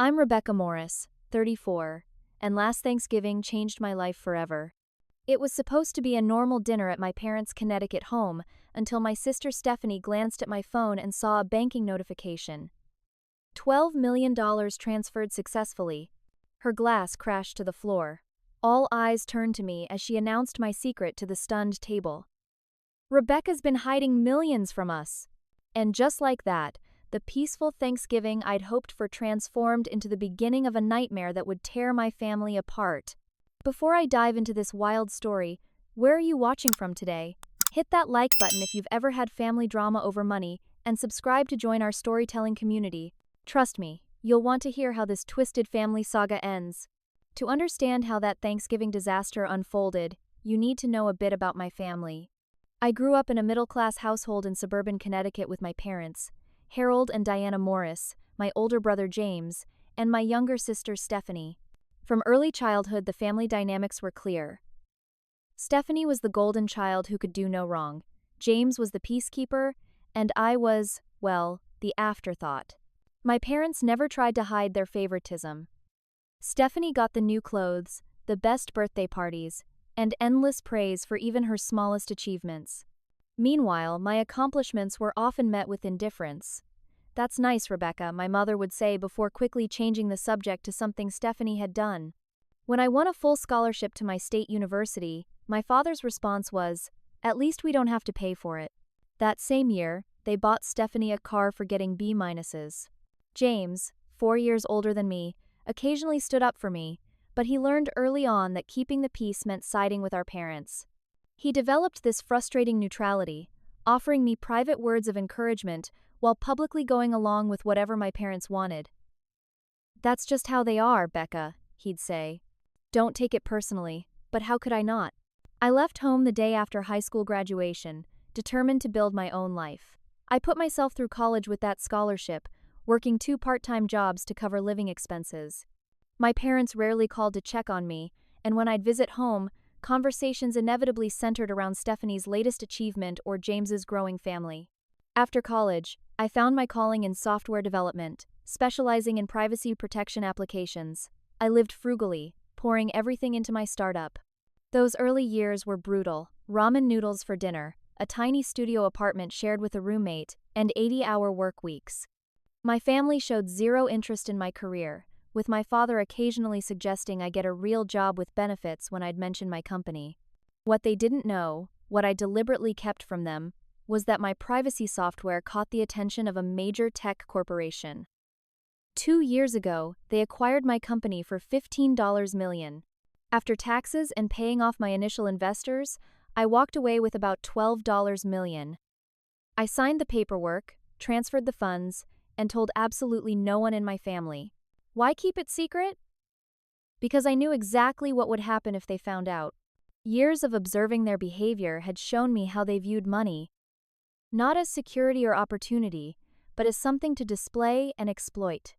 I'm Rebecca Morris, 34, and last Thanksgiving changed my life forever. It was supposed to be a normal dinner at my parents' Connecticut home until my sister Stephanie glanced at my phone and saw a banking notification. $12 million transferred successfully. Her glass crashed to the floor. All eyes turned to me as she announced my secret to the stunned table. Rebecca's been hiding millions from us. And just like that, the peaceful Thanksgiving I'd hoped for transformed into the beginning of a nightmare that would tear my family apart. Before I dive into this wild story, where are you watching from today? Hit that like button if you've ever had family drama over money, and subscribe to join our storytelling community. Trust me, you'll want to hear how this twisted family saga ends. To understand how that Thanksgiving disaster unfolded, you need to know a bit about my family. I grew up in a middle-class household in suburban Connecticut with my parents, Harold and Diana Morris, my older brother James, and my younger sister Stephanie. From early childhood, the family dynamics were clear. Stephanie was the golden child who could do no wrong, James was the peacekeeper, and I was, well, the afterthought. My parents never tried to hide their favoritism. Stephanie got the new clothes, the best birthday parties, and endless praise for even her smallest achievements. Meanwhile, my accomplishments were often met with indifference. "That's nice, Rebecca," my mother would say before quickly changing the subject to something Stephanie had done. When I won a full scholarship to my state university, my father's response was, "At least we don't have to pay for it." That same year, they bought Stephanie a car for getting B-minuses. James, 4 years older than me, occasionally stood up for me, but he learned early on that keeping the peace meant siding with our parents. He developed this frustrating neutrality, offering me private words of encouragement while publicly going along with whatever my parents wanted. "That's just how they are, Becca," he'd say. "Don't take it personally," but how could I not? I left home the day after high school graduation, determined to build my own life. I put myself through college with that scholarship, working 2 part-time jobs to cover living expenses. My parents rarely called to check on me, and when I'd visit home, conversations inevitably centered around Stephanie's latest achievement or James's growing family. After college, I found my calling in software development, specializing in privacy protection applications. I lived frugally, pouring everything into my startup. Those early years were brutal: ramen noodles for dinner, a tiny studio apartment shared with a roommate, and 80-hour work weeks. My family showed zero interest in my career, with my father occasionally suggesting I get a real job with benefits when I'd mention my company. What they didn't know, what I deliberately kept from them, was that my privacy software caught the attention of a major tech corporation. 2 years ago, they acquired my company for $15 million. After taxes and paying off my initial investors, I walked away with about $12 million. I signed the paperwork, transferred the funds, and told absolutely no one in my family. Why keep it secret? Because I knew exactly what would happen if they found out. Years of observing their behavior had shown me how they viewed money, not as security or opportunity, but as something to display and exploit.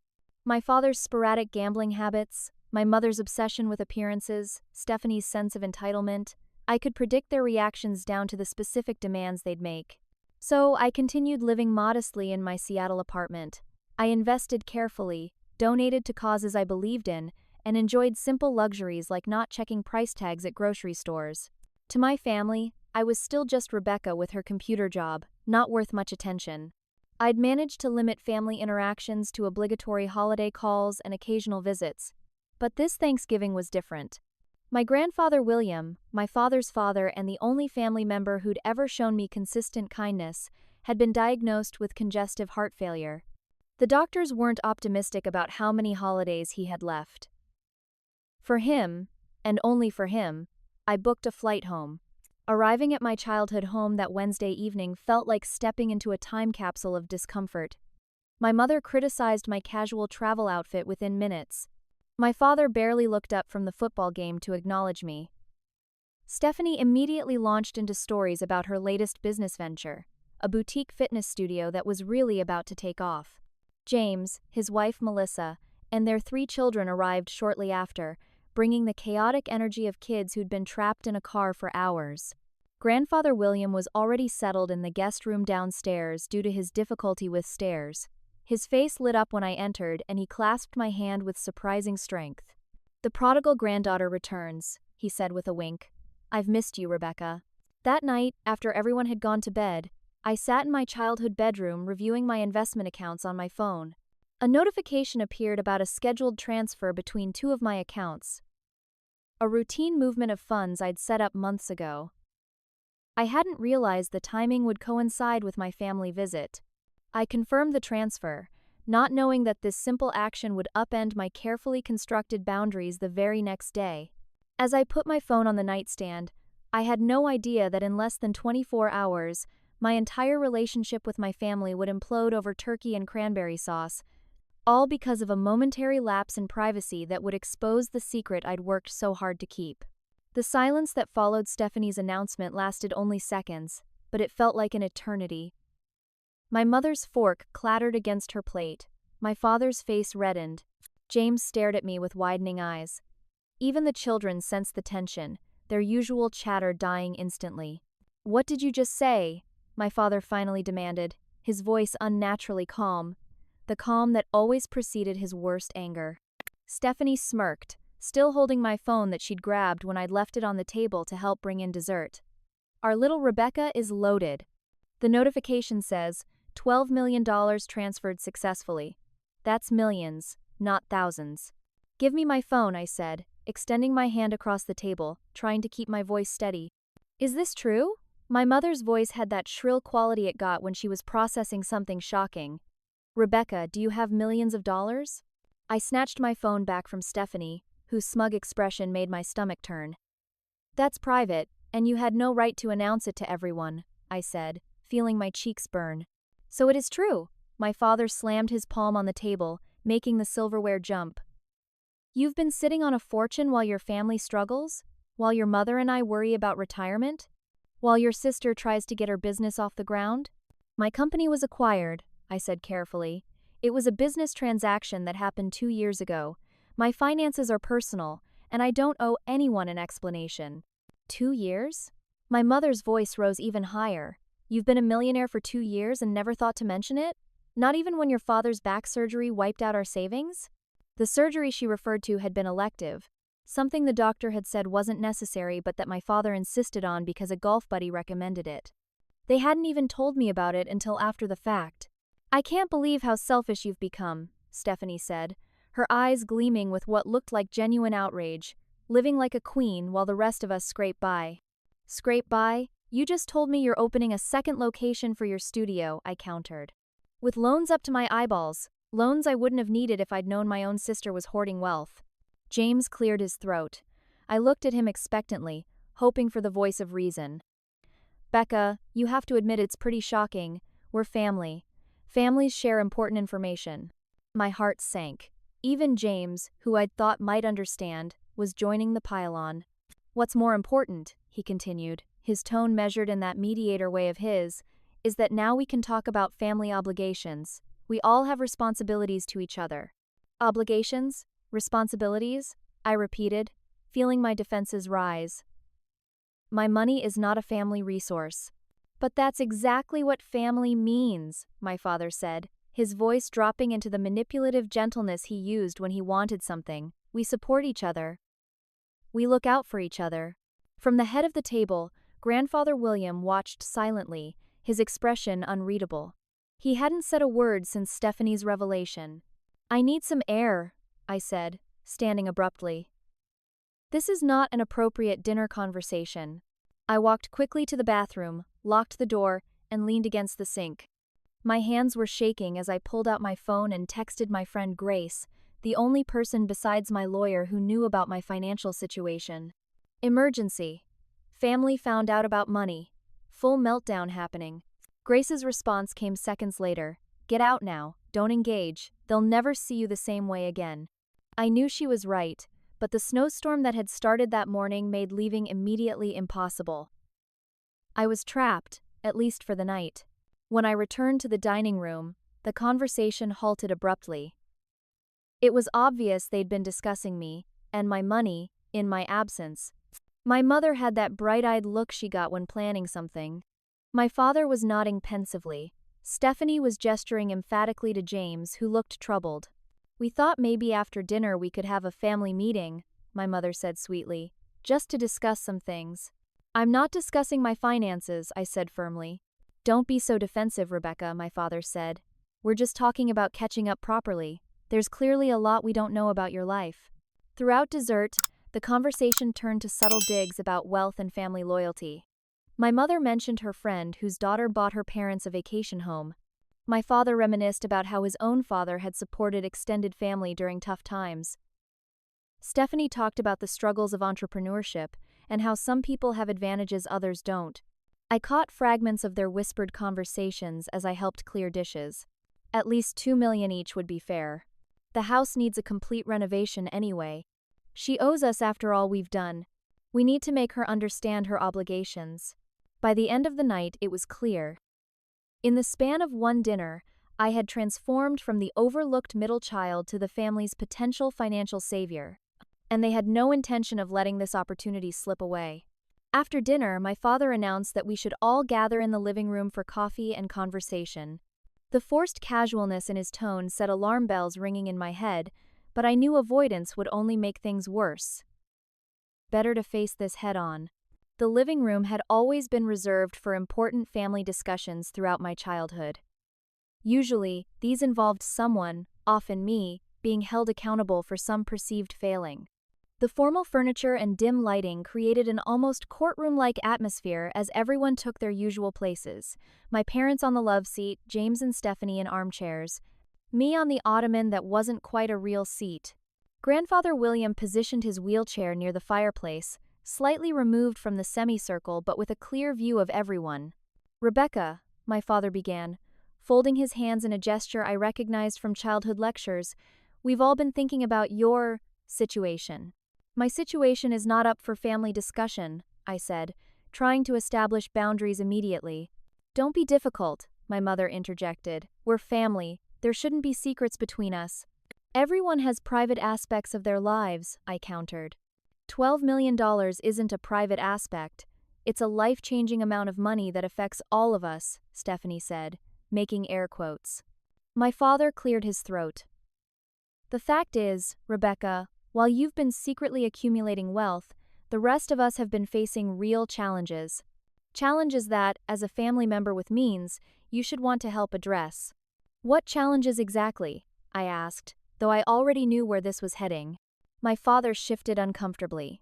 My father's sporadic gambling habits, my mother's obsession with appearances, Stephanie's sense of entitlement, I could predict their reactions down to the specific demands they'd make. So I continued living modestly in my Seattle apartment. I invested carefully, donated to causes I believed in, and enjoyed simple luxuries like not checking price tags at grocery stores. To my family, I was still just Rebecca with her computer job, not worth much attention. I'd managed to limit family interactions to obligatory holiday calls and occasional visits. But this Thanksgiving was different. My grandfather William, my father's father and the only family member who'd ever shown me consistent kindness, had been diagnosed with congestive heart failure. The doctors weren't optimistic about how many holidays he had left. For him, and only for him, I booked a flight home. Arriving at my childhood home that Wednesday evening felt like stepping into a time capsule of discomfort. My mother criticized my casual travel outfit within minutes. My father barely looked up from the football game to acknowledge me. Stephanie immediately launched into stories about her latest business venture, a boutique fitness studio that was really about to take off. James, his wife Melissa, and their 3 children arrived shortly after, bringing the chaotic energy of kids who'd been trapped in a car for hours. Grandfather William was already settled in the guest room downstairs due to his difficulty with stairs. His face lit up when I entered, and he clasped my hand with surprising strength. "The prodigal granddaughter returns," he said with a wink. "I've missed you, Rebecca." That night, after everyone had gone to bed, I sat in my childhood bedroom reviewing my investment accounts on my phone. A notification appeared about a scheduled transfer between two of my accounts. A routine movement of funds I'd set up months ago. I hadn't realized the timing would coincide with my family visit. I confirmed the transfer, not knowing that this simple action would upend my carefully constructed boundaries the very next day. As I put my phone on the nightstand, I had no idea that in less than 24 hours, my entire relationship with my family would implode over turkey and cranberry sauce, all because of a momentary lapse in privacy that would expose the secret I'd worked so hard to keep. The silence that followed Stephanie's announcement lasted only seconds, but it felt like an eternity. My mother's fork clattered against her plate. My father's face reddened. James stared at me with widening eyes. Even the children sensed the tension, their usual chatter dying instantly. "What did you just say?" my father finally demanded, his voice unnaturally calm, the calm that always preceded his worst anger. Stephanie smirked, still holding my phone that she'd grabbed when I'd left it on the table to help bring in dessert. "Our little Rebecca is loaded." The notification says, $12 million transferred successfully. That's millions, not thousands. "Give me my phone," I said, extending my hand across the table, trying to keep my voice steady. "Is this true?" My mother's voice had that shrill quality it got when she was processing something shocking. "Rebecca, do you have millions of dollars?" I snatched my phone back from Stephanie, whose smug expression made my stomach turn. "That's private, and you had no right to announce it to everyone," I said, feeling my cheeks burn. "So it is true." My father slammed his palm on the table, making the silverware jump. "You've been sitting on a fortune while your family struggles? While your mother and I worry about retirement? While your sister tries to get her business off the ground?" "My company was acquired," I said carefully. "It was a business transaction that happened 2 years ago. My finances are personal, and I don't owe anyone an explanation." 2 years? My mother's voice rose even higher. "You've been a millionaire for 2 years and never thought to mention it? Not even when your father's back surgery wiped out our savings?" The surgery she referred to had been elective, something the doctor had said wasn't necessary but that my father insisted on because a golf buddy recommended it. They hadn't even told me about it until after the fact. "I can't believe how selfish you've become," Stephanie said, her eyes gleaming with what looked like genuine outrage, living like a queen while the rest of us scrape by. "Scrape by? You just told me you're opening a second location for your studio," I countered. "With loans up to my eyeballs, loans I wouldn't have needed if I'd known my own sister was hoarding wealth." James cleared his throat. I looked at him expectantly, hoping for the voice of reason. "Becca, you have to admit it's pretty shocking. We're family. Families share important information." My heart sank. Even James, who I'd thought might understand, was joining the pile-on. "What's more important," he continued, his tone measured in that mediator way of his, "is that now we can talk about family obligations. We all have responsibilities to each other." "Obligations? Responsibilities?" I repeated, feeling my defenses rise. "My money is not a family resource." "But that's exactly what family means," my father said, his voice dropping into the manipulative gentleness he used when he wanted something. "We support each other. We look out for each other." From the head of the table, Grandfather William watched silently, his expression unreadable. He hadn't said a word since Stephanie's revelation. "I need some air," I said, standing abruptly. "This is not an appropriate dinner conversation." I walked quickly to the bathroom, locked the door, and leaned against the sink. My hands were shaking as I pulled out my phone and texted my friend Grace, the only person besides my lawyer who knew about my financial situation. "Emergency. Family found out about money. Full meltdown happening." Grace's response came seconds later. "Get out now. Don't engage. They'll never see you the same way again." I knew she was right, but the snowstorm that had started that morning made leaving immediately impossible. I was trapped, at least for the night. When I returned to the dining room, the conversation halted abruptly. It was obvious they'd been discussing me, and my money, in my absence. My mother had that bright-eyed look she got when planning something. My father was nodding pensively, Stephanie was gesturing emphatically to James, who looked troubled. "We thought maybe after dinner we could have a family meeting," my mother said sweetly, "just to discuss some things." "I'm not discussing my finances," I said firmly. "Don't be so defensive, Rebecca," my father said. "We're just talking about catching up properly. There's clearly a lot we don't know about your life." Throughout dessert, the conversation turned to subtle digs about wealth and family loyalty. My mother mentioned her friend whose daughter bought her parents a vacation home. My father reminisced about how his own father had supported extended family during tough times. Stephanie talked about the struggles of entrepreneurship and how some people have advantages others don't. I caught fragments of their whispered conversations as I helped clear dishes. At least $2 million each would be fair. The house needs a complete renovation anyway. She owes us after all we've done. We need to make her understand her obligations. By the end of the night, it was clear. In the span of one dinner, I had transformed from the overlooked middle child to the family's potential financial savior, and they had no intention of letting this opportunity slip away. After dinner, my father announced that we should all gather in the living room for coffee and conversation. The forced casualness in his tone set alarm bells ringing in my head, but I knew avoidance would only make things worse. Better to face this head-on. The living room had always been reserved for important family discussions throughout my childhood. Usually, these involved someone, often me, being held accountable for some perceived failing. The formal furniture and dim lighting created an almost courtroom-like atmosphere as everyone took their usual places. My parents on the love seat, James and Stephanie in armchairs, me on the ottoman that wasn't quite a real seat. Grandfather William positioned his wheelchair near the fireplace, slightly removed from the semicircle but with a clear view of everyone. "Rebecca," my father began, folding his hands in a gesture I recognized from childhood lectures, "we've all been thinking about your situation." "My situation is not up for family discussion," I said, trying to establish boundaries immediately. "Don't be difficult," my mother interjected. "We're family. There shouldn't be secrets between us." "Everyone has private aspects of their lives," I countered. $12 million isn't a private aspect. It's a life-changing amount of money that affects all of us, Stephanie said, making air quotes. My father cleared his throat. "The fact is, Rebecca, while you've been secretly accumulating wealth, the rest of us have been facing real challenges. Challenges that, as a family member with means, you should want to help address." "What challenges exactly?" I asked, though I already knew where this was heading. My father shifted uncomfortably.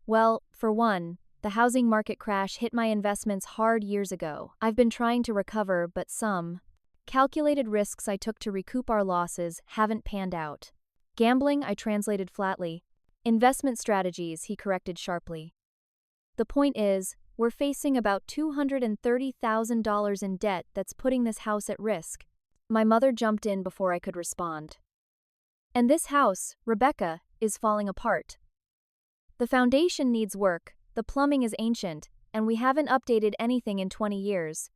"Well, for one, the housing market crash hit my investments hard years ago. I've been trying to recover, but some calculated risks I took to recoup our losses haven't panned out." "Gambling," I translated flatly. "Investment strategies," he corrected sharply. "The point is, we're facing about $230,000 in debt that's putting this house at risk." My mother jumped in before I could respond. "And this house, Rebecca, is falling apart. The foundation needs work, the plumbing is ancient, and we haven't updated anything in 20 years.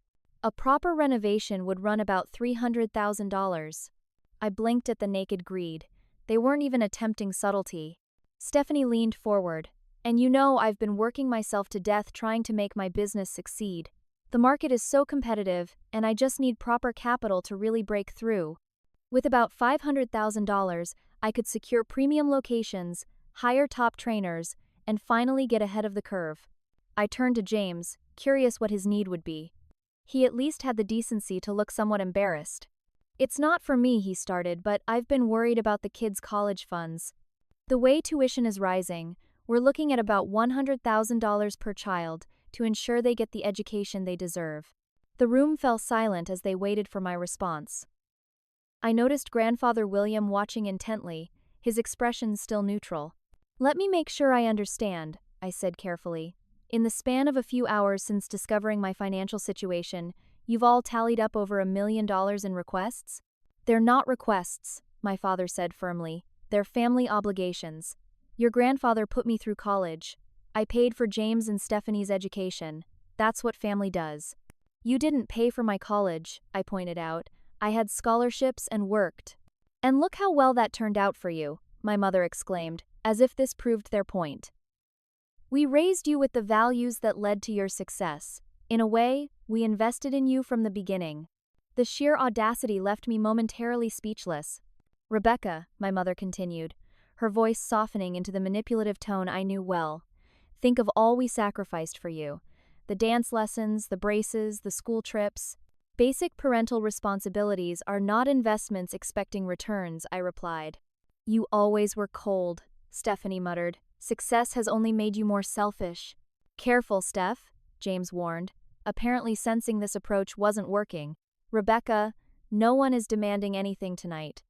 A proper renovation would run about $300,000. I blinked at the naked greed. They weren't even attempting subtlety. Stephanie leaned forward. "And you know I've been working myself to death trying to make my business succeed. The market is so competitive, and I just need proper capital to really break through. With about $500,000, I could secure premium locations, hire top trainers, and finally get ahead of the curve." I turned to James, curious what his need would be. He at least had the decency to look somewhat embarrassed. "It's not for me," he started, "but I've been worried about the kids' college funds. The way tuition is rising, we're looking at about $100,000 per child to ensure they get the education they deserve." The room fell silent as they waited for my response. I noticed Grandfather William watching intently, his expression still neutral. "Let me make sure I understand," I said carefully. "In the span of a few hours since discovering my financial situation, you've all tallied up over $1 million in requests?" "They're not requests," my father said firmly. "They're family obligations. Your grandfather put me through college. I paid for James and Stephanie's education. That's what family does." "You didn't pay for my college," I pointed out. "I had scholarships and worked." "And look how well that turned out for you," my mother exclaimed, as if this proved their point. "We raised you with the values that led to your success. In a way, we invested in you from the beginning." The sheer audacity left me momentarily speechless. Rebecca, my mother continued, her voice softening into the manipulative tone I knew well. Think of all we sacrificed for you. The dance lessons, the braces, the school trips. Basic parental responsibilities are not investments expecting returns, I replied. You always were cold, Stephanie muttered. Success has only made you more selfish. Careful, Steph, James warned, apparently sensing this approach wasn't working. Rebecca, no one is demanding anything tonight.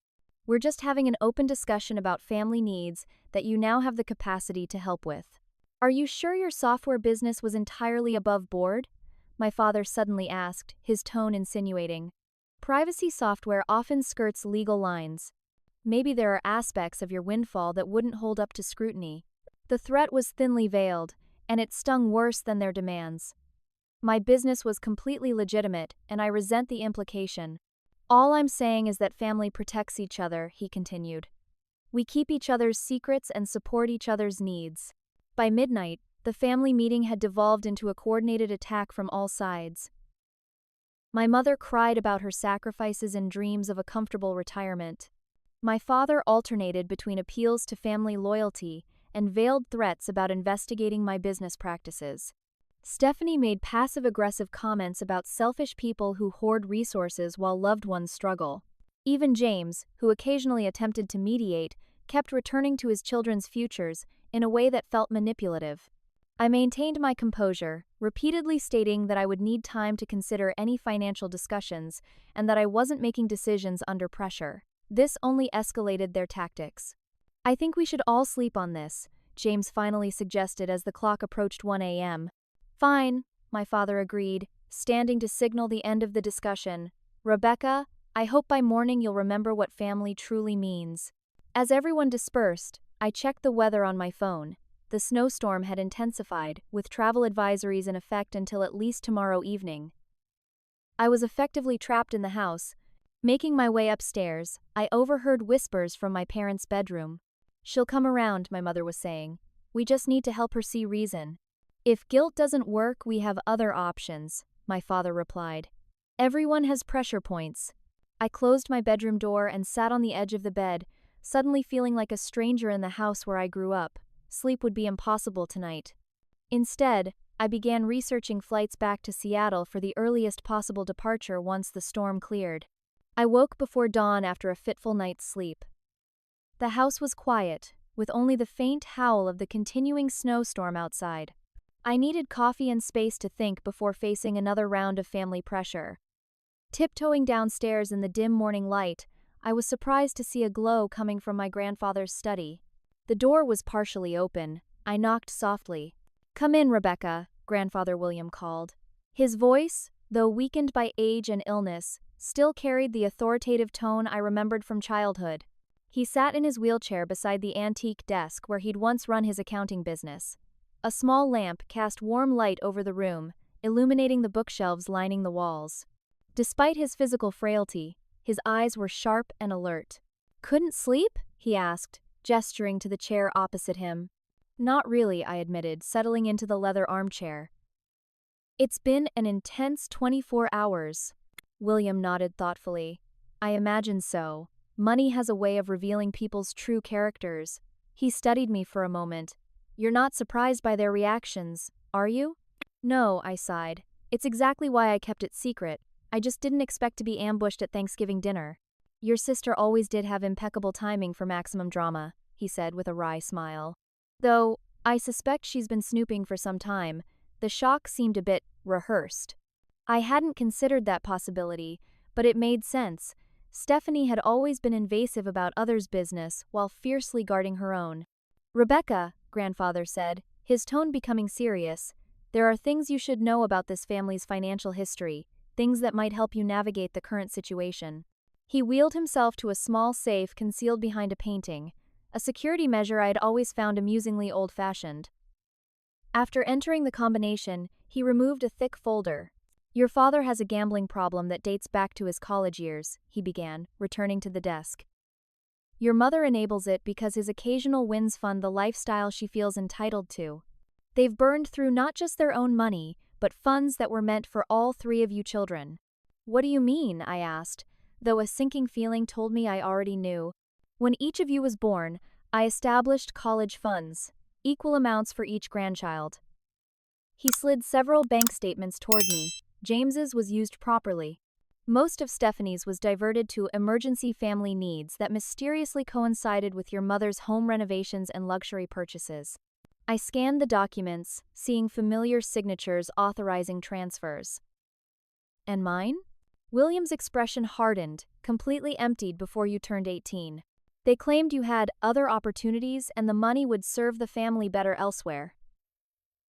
We're just having an open discussion about family needs that you now have the capacity to help with. Are you sure your software business was entirely above board? My father suddenly asked, his tone insinuating. Privacy software often skirts legal lines. Maybe there are aspects of your windfall that wouldn't hold up to scrutiny. The threat was thinly veiled, and it stung worse than their demands. My business was completely legitimate, and I resent the implication. All I'm saying is that family protects each other, he continued. We keep each other's secrets and support each other's needs. By midnight, the family meeting had devolved into a coordinated attack from all sides. My mother cried about her sacrifices and dreams of a comfortable retirement. My father alternated between appeals to family loyalty and veiled threats about investigating my business practices. Stephanie made passive-aggressive comments about selfish people who hoard resources while loved ones struggle. Even James, who occasionally attempted to mediate, kept returning to his children's futures in a way that felt manipulative. I maintained my composure, repeatedly stating that I would need time to consider any financial discussions and that I wasn't making decisions under pressure. This only escalated their tactics. I think we should all sleep on this, James finally suggested as the clock approached 1 a.m. Fine, my father agreed, standing to signal the end of the discussion. Rebecca, I hope by morning you'll remember what family truly means. As everyone dispersed, I checked the weather on my phone. The snowstorm had intensified, with travel advisories in effect until at least tomorrow evening. I was effectively trapped in the house. Making my way upstairs, I overheard whispers from my parents' bedroom. She'll come around, my mother was saying. We just need to help her see reason. If guilt doesn't work, we have other options, my father replied. Everyone has pressure points. I closed my bedroom door and sat on the edge of the bed, suddenly feeling like a stranger in the house where I grew up. Sleep would be impossible tonight. Instead, I began researching flights back to Seattle for the earliest possible departure once the storm cleared. I woke before dawn after a fitful night's sleep. The house was quiet, with only the faint howl of the continuing snowstorm outside. I needed coffee and space to think before facing another round of family pressure. Tiptoeing downstairs in the dim morning light, I was surprised to see a glow coming from my grandfather's study. The door was partially open. I knocked softly. Come in, Rebecca, Grandfather William called. His voice, though weakened by age and illness, still carried the authoritative tone I remembered from childhood. He sat in his wheelchair beside the antique desk where he'd once run his accounting business. A small lamp cast warm light over the room, illuminating the bookshelves lining the walls. Despite his physical frailty, his eyes were sharp and alert. Couldn't sleep? He asked, gesturing to the chair opposite him. Not really, I admitted, settling into the leather armchair. It's been an intense 24 hours. William nodded thoughtfully. I imagine so. Money has a way of revealing people's true characters. He studied me for a moment. You're not surprised by their reactions, are you? No, I sighed. It's exactly why I kept it secret. I just didn't expect to be ambushed at Thanksgiving dinner. Your sister always did have impeccable timing for maximum drama, he said with a wry smile. Though, I suspect she's been snooping for some time, the shock seemed a bit rehearsed. I hadn't considered that possibility, but it made sense. Stephanie had always been invasive about others' business while fiercely guarding her own. Rebecca, Grandfather said, his tone becoming serious, there are things you should know about this family's financial history, things that might help you navigate the current situation. He wheeled himself to a small safe concealed behind a painting, a security measure I had always found amusingly old-fashioned. After entering the combination, he removed a thick folder. Your father has a gambling problem that dates back to his college years, he began, returning to the desk. Your mother enables it because his occasional wins fund the lifestyle she feels entitled to. They've burned through not just their own money, but funds that were meant for all three of you children. What do you mean? I asked, though a sinking feeling told me I already knew. When each of you was born, I established college funds, equal amounts for each grandchild. He slid several bank statements toward me. James's was used properly. Most of Stephanie's was diverted to emergency family needs that mysteriously coincided with your mother's home renovations and luxury purchases. I scanned the documents, seeing familiar signatures authorizing transfers. And mine? William's expression hardened, completely emptied before you turned 18. They claimed you had other opportunities and the money would serve the family better elsewhere.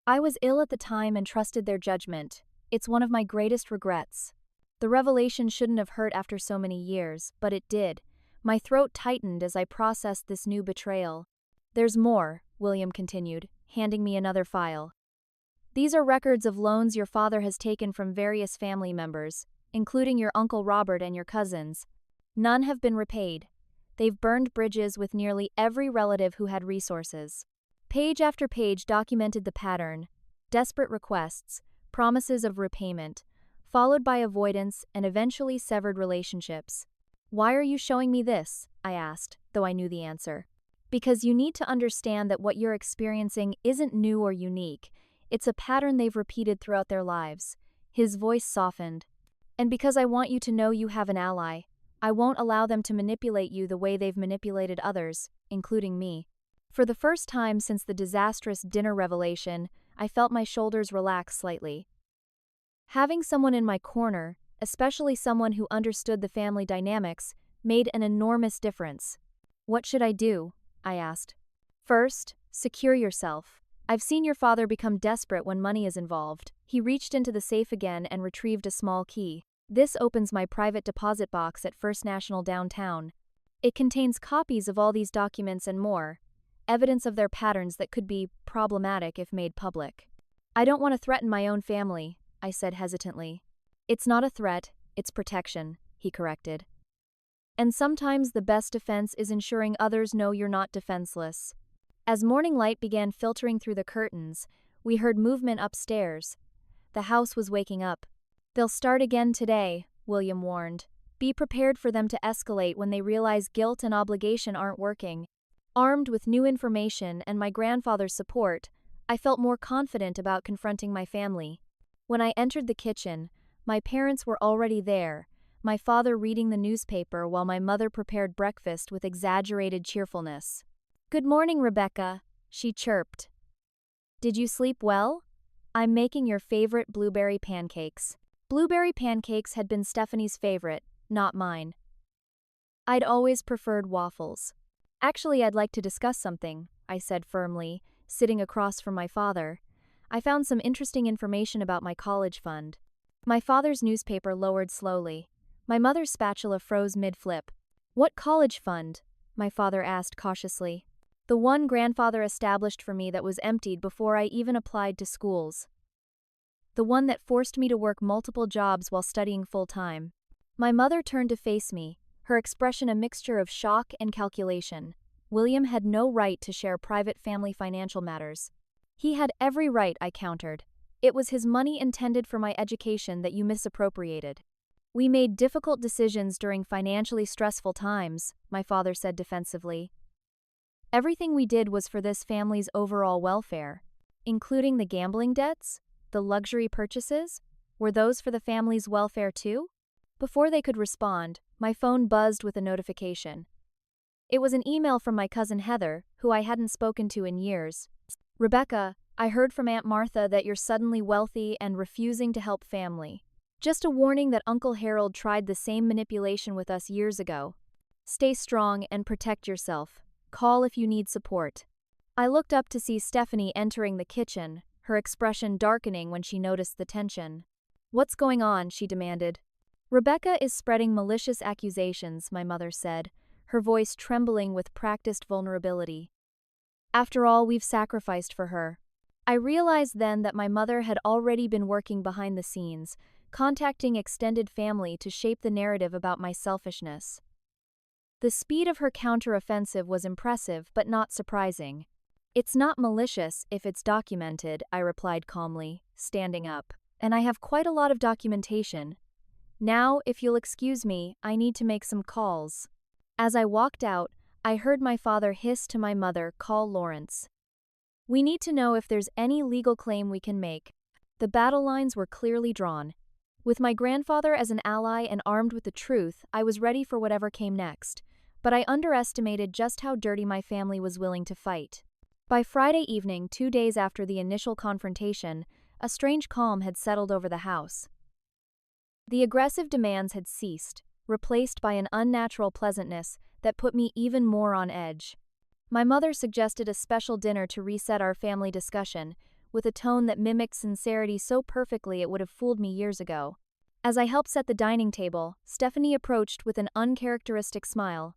I was ill at the time and trusted their judgment. It's one of my greatest regrets. The revelation shouldn't have hurt after so many years, but it did. My throat tightened as I processed this new betrayal. There's more, William continued, handing me another file. These are records of loans your father has taken from various family members, including your Uncle Robert and your cousins. None have been repaid. They've burned bridges with nearly every relative who had resources. Page after page documented the pattern: desperate requests, promises of repayment, followed by avoidance and eventually severed relationships. Why are you showing me this? I asked, though I knew the answer. Because you need to understand that what you're experiencing isn't new or unique. It's a pattern they've repeated throughout their lives. His voice softened. And because I want you to know you have an ally, I won't allow them to manipulate you the way they've manipulated others, including me. For the first time since the disastrous dinner revelation, I felt my shoulders relax slightly. Having someone in my corner, especially someone who understood the family dynamics, made an enormous difference. What should I do? I asked. First, secure yourself. I've seen your father become desperate when money is involved. He reached into the safe again and retrieved a small key. This opens my private deposit box at First National downtown. It contains copies of all these documents and more, evidence of their patterns that could be problematic if made public. I don't want to threaten my own family, I said hesitantly. It's not a threat, it's protection, he corrected. And sometimes the best defense is ensuring others know you're not defenseless. As morning light began filtering through the curtains, we heard movement upstairs. The house was waking up. They'll start again today, William warned. Be prepared for them to escalate when they realize guilt and obligation aren't working. Armed with new information and my grandfather's support, I felt more confident about confronting my family. When I entered the kitchen, my parents were already there, my father reading the newspaper while my mother prepared breakfast with exaggerated cheerfulness. "Good morning, Rebecca," she chirped. "Did you sleep well? I'm making your favorite blueberry pancakes." Blueberry pancakes had been Stephanie's favorite, not mine. I'd always preferred waffles. "Actually, I'd like to discuss something," I said firmly, sitting across from my father. I found some interesting information about my college fund. My father's newspaper lowered slowly. My mother's spatula froze mid-flip. "What college fund?" my father asked cautiously. "The one grandfather established for me that was emptied before I even applied to schools. The one that forced me to work multiple jobs while studying full-time." My mother turned to face me, her expression a mixture of shock and calculation. William had no right to share private family financial matters. "He had every right," I countered. "It was his money intended for my education that you misappropriated." "We made difficult decisions during financially stressful times," my father said defensively. "Everything we did was for this family's overall welfare." "Including the gambling debts? The luxury purchases? Were those for the family's welfare too?" Before they could respond, my phone buzzed with a notification. It was an email from my cousin Heather, who I hadn't spoken to in years. "Rebecca, I heard from Aunt Martha that you're suddenly wealthy and refusing to help family. Just a warning that Uncle Harold tried the same manipulation with us years ago. Stay strong and protect yourself. Call if you need support." I looked up to see Stephanie entering the kitchen, her expression darkening when she noticed the tension. "What's going on?" she demanded. "Rebecca is spreading malicious accusations," my mother said, her voice trembling with practiced vulnerability. "After all we've sacrificed for her." I realized then that my mother had already been working behind the scenes, contacting extended family to shape the narrative about my selfishness. The speed of her counteroffensive was impressive but not surprising. "It's not malicious if it's documented," I replied calmly, standing up. "And I have quite a lot of documentation. Now, if you'll excuse me, I need to make some calls. As I walked out, I heard my father hiss to my mother, "Call Lawrence. We need to know if there's any legal claim we can make." The battle lines were clearly drawn. With my grandfather as an ally and armed with the truth, I was ready for whatever came next, but I underestimated just how dirty my family was willing to fight. By Friday evening, 2 days after the initial confrontation, a strange calm had settled over the house. The aggressive demands had ceased, replaced by an unnatural pleasantness that put me even more on edge. My mother suggested a special dinner to reset our family discussion, with a tone that mimicked sincerity so perfectly it would have fooled me years ago. As I helped set the dining table, Stephanie approached with an uncharacteristic smile.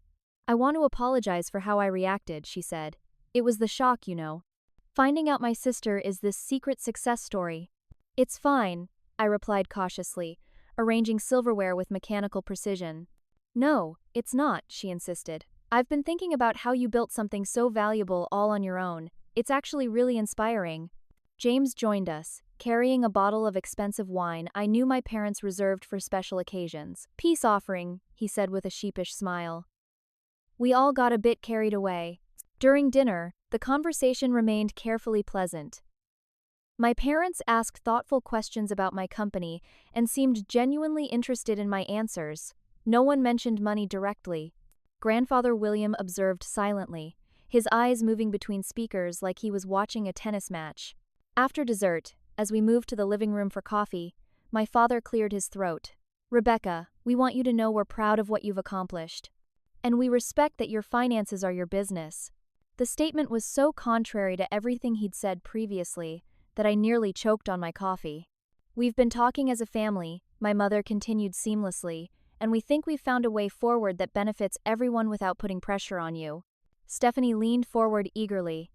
"I want to apologize for how I reacted," she said. "It was the shock, you know. Finding out my sister is this secret success story." "It's fine," I replied cautiously, arranging silverware with mechanical precision. "No, it's not," she insisted. "I've been thinking about how you built something so valuable all on your own. It's actually really inspiring." James joined us, carrying a bottle of expensive wine I knew my parents reserved for special occasions. "Peace offering," he said with a sheepish smile. We all got a bit carried away. During dinner, the conversation remained carefully pleasant. My parents asked thoughtful questions about my company and seemed genuinely interested in my answers. No one mentioned money directly. Grandfather William observed silently, his eyes moving between speakers like he was watching a tennis match. After dessert, as we moved to the living room for coffee, my father cleared his throat. "Rebecca, we want you to know we're proud of what you've accomplished. And we respect that your finances are your business." The statement was so contrary to everything he'd said previously that I nearly choked on my coffee. "We've been talking as a family," my mother continued seamlessly, "and we think we've found a way forward that benefits everyone without putting pressure on you." Stephanie leaned forward eagerly.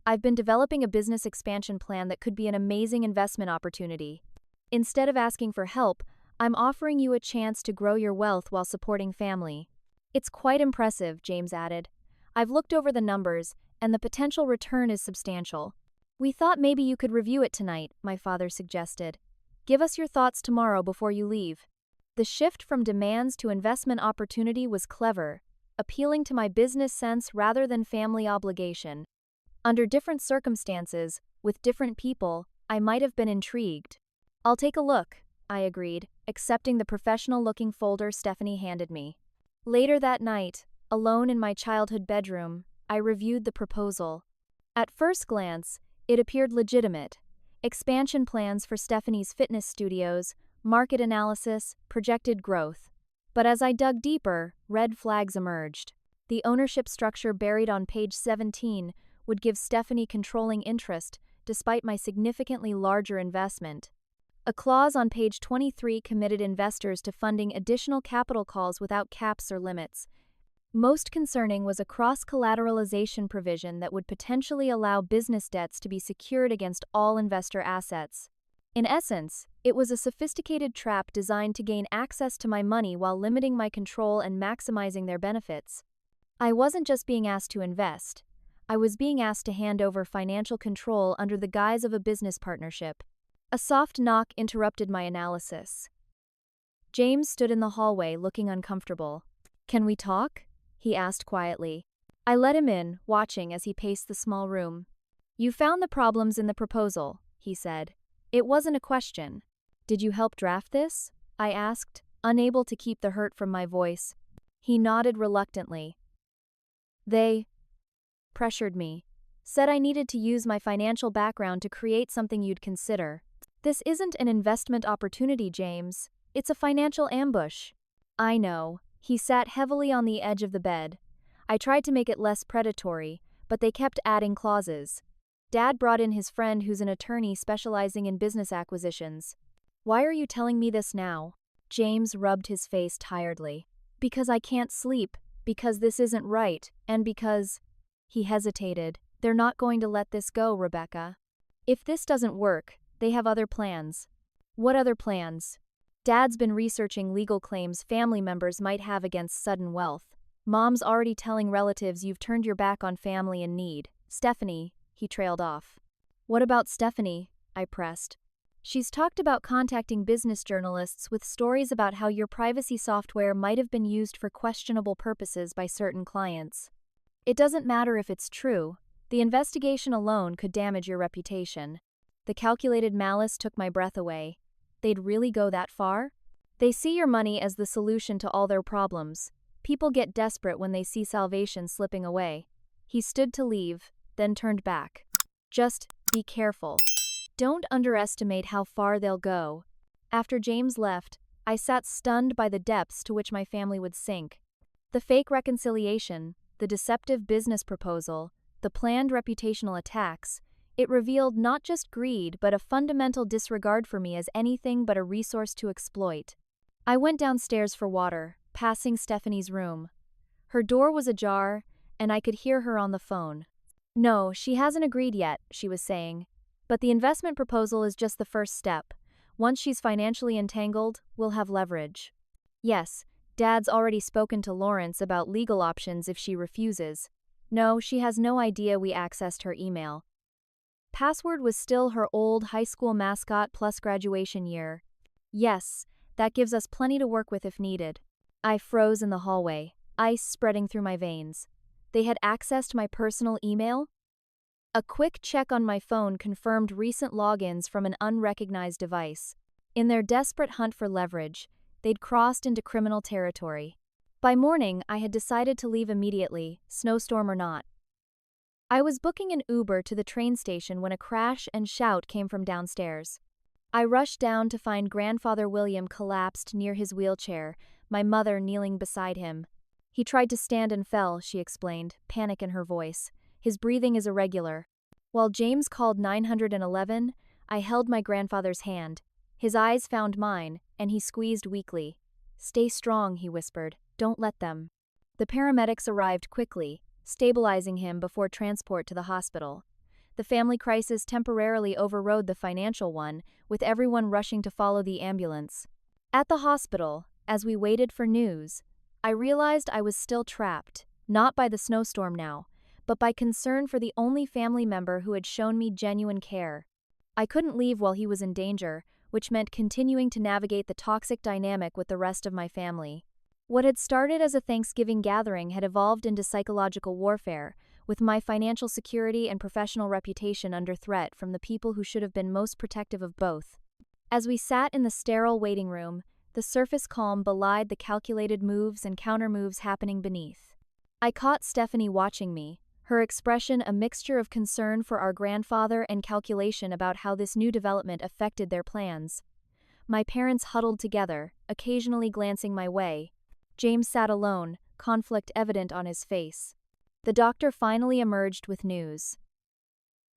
"I've been developing a business expansion plan that could be an amazing investment opportunity. Instead of asking for help, I'm offering you a chance to grow your wealth while supporting family." "It's quite impressive," James added. "I've looked over the numbers, and the potential return is substantial." "We thought maybe you could review it tonight," my father suggested. "Give us your thoughts tomorrow before you leave." The shift from demands to investment opportunity was clever, appealing to my business sense rather than family obligation. Under different circumstances, with different people, I might have been intrigued. "I'll take a look," I agreed, accepting the professional-looking folder Stephanie handed me. Later that night, alone in my childhood bedroom, I reviewed the proposal. At first glance, it appeared legitimate. Expansion plans for Stephanie's fitness studios, market analysis, projected growth. But as I dug deeper, red flags emerged. The ownership structure buried on page 17 would give Stephanie controlling interest, despite my significantly larger investment. A clause on page 23 committed investors to funding additional capital calls without caps or limits. Most concerning was a cross-collateralization provision that would potentially allow business debts to be secured against all investor assets. In essence, it was a sophisticated trap designed to gain access to my money while limiting my control and maximizing their benefits. I wasn't just being asked to invest. I was being asked to hand over financial control under the guise of a business partnership. A soft knock interrupted my analysis. James stood in the hallway looking uncomfortable. "Can we talk?" he asked quietly. I let him in, watching as he paced the small room. "You found the problems in the proposal," he said. "It wasn't a question." "Did you help draft this?" I asked, unable to keep the hurt from my voice. He nodded reluctantly. "They pressured me. Said I needed to use my financial background to create something you'd consider." "This isn't an investment opportunity, James. It's a financial ambush." "I know." He sat heavily on the edge of the bed. I tried to make it less predatory, but they kept adding clauses. Dad brought in his friend who's an attorney specializing in business acquisitions. "Why are you telling me this now?" James rubbed his face tiredly. "Because I can't sleep, because this isn't right, and because—" He hesitated. "They're not going to let this go, Rebecca. If this doesn't work, they have other plans." "What other plans?" "Dad's been researching legal claims family members might have against sudden wealth. Mom's already telling relatives you've turned your back on family in need. Stephanie," he trailed off. "What about Stephanie?" I pressed. She's talked about contacting business journalists with stories about how your privacy software might have been used for questionable purposes by certain clients. It doesn't matter if it's true, the investigation alone could damage your reputation. The calculated malice took my breath away. They'd really go that far? They see your money as the solution to all their problems. People get desperate when they see salvation slipping away. He stood to leave, then turned back. Just be careful. Don't underestimate how far they'll go. After James left, I sat stunned by the depths to which my family would sink. The fake reconciliation, the deceptive business proposal, the planned reputational attacks, it revealed not just greed but a fundamental disregard for me as anything but a resource to exploit. I went downstairs for water, passing Stephanie's room. Her door was ajar, and I could hear her on the phone. "No, she hasn't agreed yet," she was saying. "But the investment proposal is just the first step. Once she's financially entangled, we'll have leverage." "Yes, Dad's already spoken to Lawrence about legal options if she refuses. No, she has no idea we accessed her email." Password was still her old high school mascot plus graduation year. Yes, that gives us plenty to work with if needed. I froze in the hallway, ice spreading through my veins. They had accessed my personal email? A quick check on my phone confirmed recent logins from an unrecognized device. In their desperate hunt for leverage, they'd crossed into criminal territory. By morning, I had decided to leave immediately, snowstorm or not. I was booking an Uber to the train station when a crash and shout came from downstairs. I rushed down to find Grandfather William collapsed near his wheelchair, my mother kneeling beside him. "He tried to stand and fell," she explained, panic in her voice. "His breathing is irregular." While James called 911, I held my grandfather's hand. His eyes found mine, and he squeezed weakly. "Stay strong," he whispered. "Don't let them." The paramedics arrived quickly, stabilizing him before transport to the hospital. The family crisis temporarily overrode the financial one, with everyone rushing to follow the ambulance. At the hospital, as we waited for news, I realized I was still trapped, not by the snowstorm now, but by concern for the only family member who had shown me genuine care. I couldn't leave while he was in danger, which meant continuing to navigate the toxic dynamic with the rest of my family. What had started as a Thanksgiving gathering had evolved into psychological warfare, with my financial security and professional reputation under threat from the people who should have been most protective of both. As we sat in the sterile waiting room, the surface calm belied the calculated moves and countermoves happening beneath. I caught Stephanie watching me, her expression a mixture of concern for our grandfather and calculation about how this new development affected their plans. My parents huddled together, occasionally glancing my way. James sat alone, conflict evident on his face. The doctor finally emerged with news.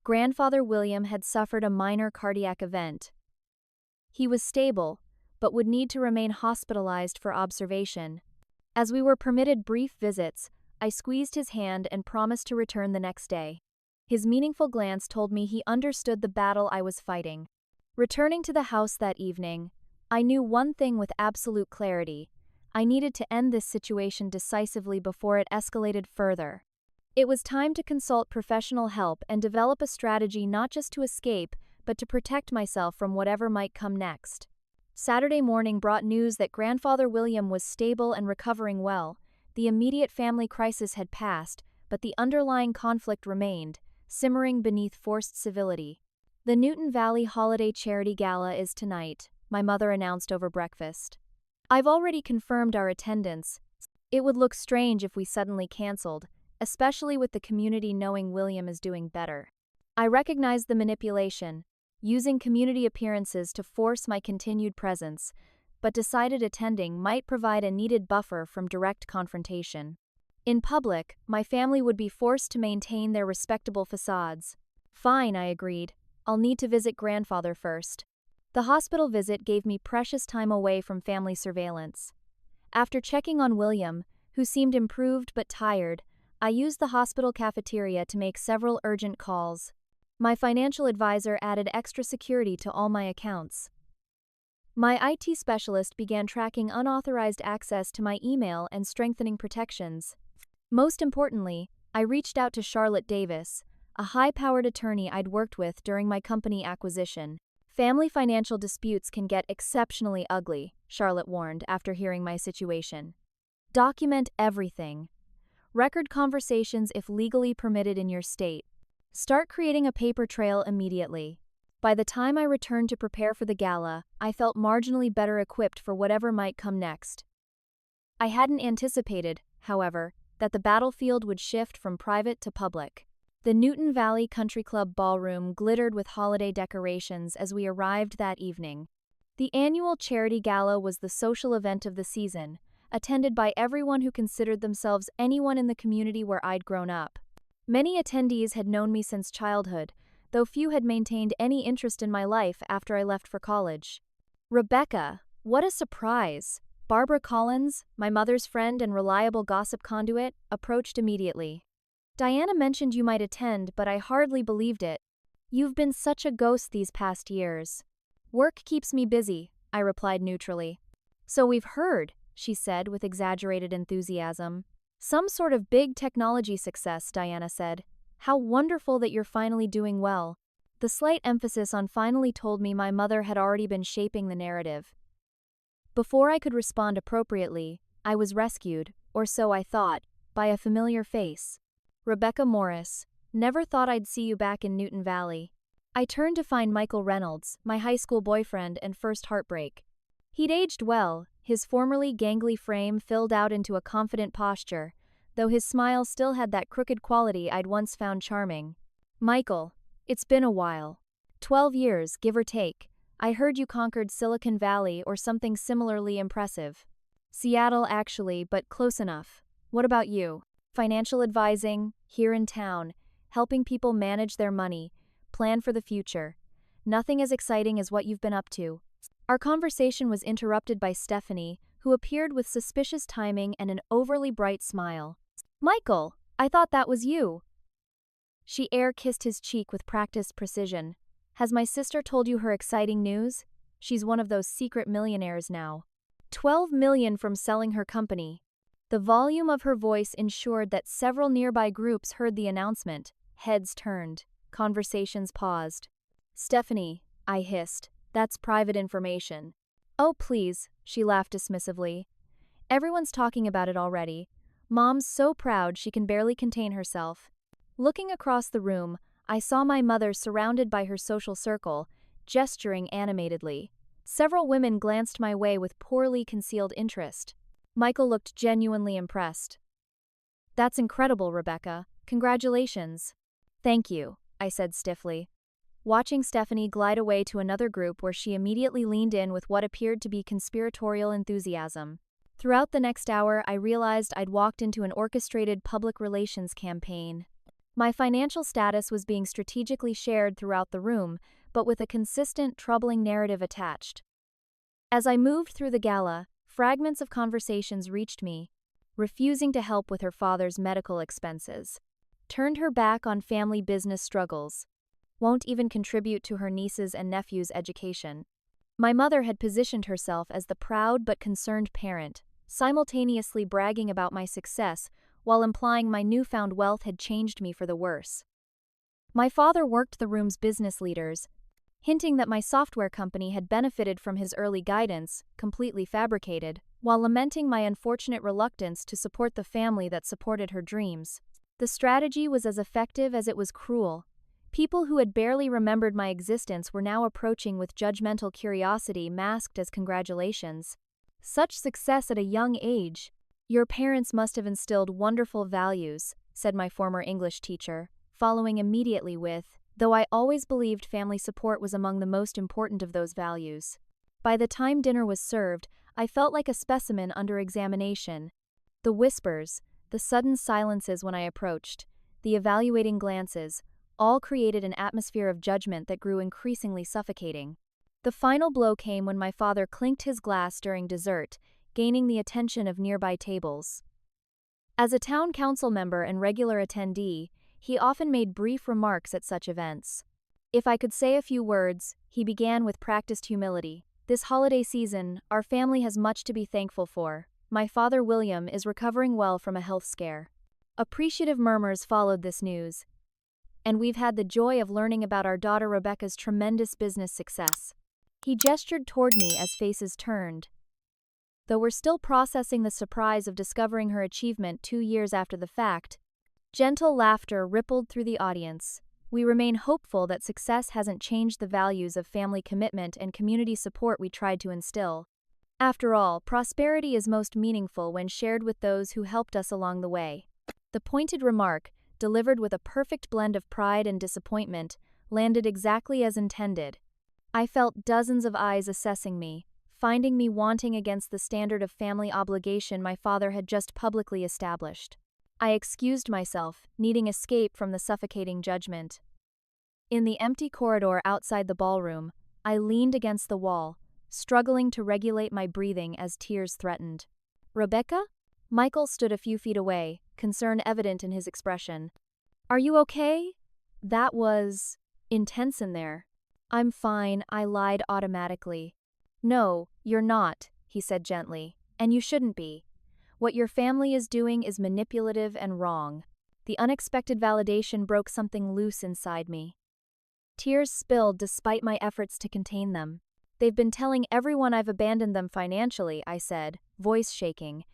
Grandfather William had suffered a minor cardiac event. He was stable, but would need to remain hospitalized for observation. As we were permitted brief visits, I squeezed his hand and promised to return the next day. His meaningful glance told me he understood the battle I was fighting. Returning to the house that evening, I knew one thing with absolute clarity. I needed to end this situation decisively before it escalated further. It was time to consult professional help and develop a strategy not just to escape, but to protect myself from whatever might come next. Saturday morning brought news that Grandfather William was stable and recovering well. The immediate family crisis had passed, but the underlying conflict remained, simmering beneath forced civility. "The Newton Valley Holiday Charity Gala is tonight," my mother announced over breakfast. "I've already confirmed our attendance. It would look strange if we suddenly canceled, especially with the community knowing William is doing better." I recognized the manipulation, using community appearances to force my continued presence, but decided attending might provide a needed buffer from direct confrontation. In public, my family would be forced to maintain their respectable facades. "Fine," I agreed. "I'll need to visit Grandfather first." The hospital visit gave me precious time away from family surveillance. After checking on William, who seemed improved but tired, I used the hospital cafeteria to make several urgent calls. My financial advisor added extra security to all my accounts. My IT specialist began tracking unauthorized access to my email and strengthening protections. Most importantly, I reached out to Charlotte Davis, a high-powered attorney I'd worked with during my company acquisition. Family financial disputes can get exceptionally ugly, Charlotte warned after hearing my situation. Document everything. Record conversations if legally permitted in your state. Start creating a paper trail immediately. By the time I returned to prepare for the gala, I felt marginally better equipped for whatever might come next. I hadn't anticipated, however, that the battlefield would shift from private to public. The Newton Valley Country Club ballroom glittered with holiday decorations as we arrived that evening. The annual charity gala was the social event of the season, attended by everyone who considered themselves anyone in the community where I'd grown up. Many attendees had known me since childhood, though few had maintained any interest in my life after I left for college. Rebecca, what a surprise! Barbara Collins, my mother's friend and reliable gossip conduit, approached immediately. Diana mentioned you might attend, but I hardly believed it. You've been such a ghost these past years. Work keeps me busy, I replied neutrally. So we've heard, she said with exaggerated enthusiasm. Some sort of big technology success, Diana said. How wonderful that you're finally doing well. The slight emphasis on finally told me my mother had already been shaping the narrative. Before I could respond appropriately, I was rescued, or so I thought, by a familiar face. Rebecca Morris, never thought I'd see you back in Newton Valley. I turned to find Michael Reynolds, my high school boyfriend and first heartbreak. He'd aged well, his formerly gangly frame filled out into a confident posture, though his smile still had that crooked quality I'd once found charming. Michael, it's been a while. 12 years, give or take. I heard you conquered Silicon Valley or something similarly impressive. Seattle, actually, but close enough. What about you? Financial advising, here in town, helping people manage their money, plan for the future. Nothing as exciting as what you've been up to. Our conversation was interrupted by Stephanie, who appeared with suspicious timing and an overly bright smile. Michael, I thought that was you. She air-kissed his cheek with practiced precision. Has my sister told you her exciting news? She's one of those secret millionaires now. 12 million from selling her company. The volume of her voice ensured that several nearby groups heard the announcement. Heads turned. Conversations paused. Stephanie, I hissed, that's private information. Oh please, she laughed dismissively. Everyone's talking about it already. Mom's so proud she can barely contain herself. Looking across the room, I saw my mother surrounded by her social circle, gesturing animatedly. Several women glanced my way with poorly concealed interest. Michael looked genuinely impressed. That's incredible, Rebecca. Congratulations. Thank you, I said stiffly. Watching Stephanie glide away to another group where she immediately leaned in with what appeared to be conspiratorial enthusiasm. Throughout the next hour, I realized I'd walked into an orchestrated public relations campaign. My financial status was being strategically shared throughout the room, but with a consistent, troubling narrative attached. As I moved through the gala, fragments of conversations reached me. Refusing to help with her father's medical expenses. Turned her back on family business struggles. Won't even contribute to her nieces' and nephews' education. My mother had positioned herself as the proud but concerned parent, simultaneously bragging about my success while implying my newfound wealth had changed me for the worse. My father worked the room's business leaders, hinting that my software company had benefited from his early guidance, completely fabricated, while lamenting my unfortunate reluctance to support the family that supported her dreams. The strategy was as effective as it was cruel. People who had barely remembered my existence were now approaching with judgmental curiosity masked as congratulations. Such success at a young age. Your parents must have instilled wonderful values, said my former English teacher, following immediately with, though I always believed family support was among the most important of those values. By the time dinner was served, I felt like a specimen under examination. The whispers, the sudden silences when I approached, the evaluating glances, all created an atmosphere of judgment that grew increasingly suffocating. The final blow came when my father clinked his glass during dessert, gaining the attention of nearby tables. As a town council member and regular attendee, he often made brief remarks at such events. If I could say a few words, he began with practiced humility. This holiday season, our family has much to be thankful for. My father, William, is recovering well from a health scare. Appreciative murmurs followed this news. and we've had the joy of learning about our daughter Rebecca's tremendous business success." He gestured toward me as faces turned. Though we're still processing the surprise of discovering her achievement 2 years after the fact, gentle laughter rippled through the audience. We remain hopeful that success hasn't changed the values of family commitment and community support we tried to instill. After all, prosperity is most meaningful when shared with those who helped us along the way. The pointed remark, delivered with a perfect blend of pride and disappointment, landed exactly as intended. I felt dozens of eyes assessing me, finding me wanting against the standard of family obligation my father had just publicly established. I excused myself, needing escape from the suffocating judgment. In the empty corridor outside the ballroom, I leaned against the wall, struggling to regulate my breathing as tears threatened. "Rebecca?" Michael stood a few feet away, concern evident in his expression. "Are you okay?" That was intense in there. "I'm fine," I lied automatically. "No, you're not," he said gently, "and you shouldn't be. What your family is doing is manipulative and wrong." The unexpected validation broke something loose inside me. Tears spilled despite my efforts to contain them. "They've been telling everyone I've abandoned them financially," I said, voice shaking,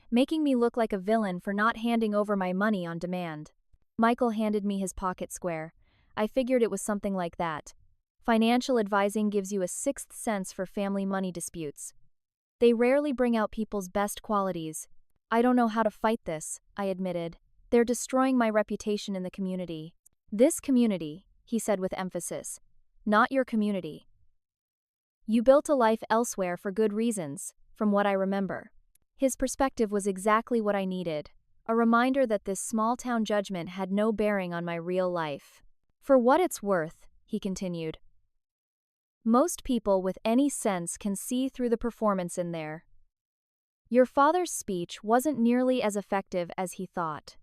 making me look like a villain for not handing over my money on demand. Michael handed me his pocket square. I figured it was something like that. Financial advising gives you a sixth sense for family money disputes. They rarely bring out people's best qualities. "I don't know how to fight this," I admitted. "They're destroying my reputation in the community." "This community," he said with emphasis. "Not your community. You built a life elsewhere for good reasons, from what I remember." His perspective was exactly what I needed, a reminder that this small-town judgment had no bearing on my real life. "For what it's worth," he continued, "most people with any sense can see through the performance in there. Your father's speech wasn't nearly as effective as he thought."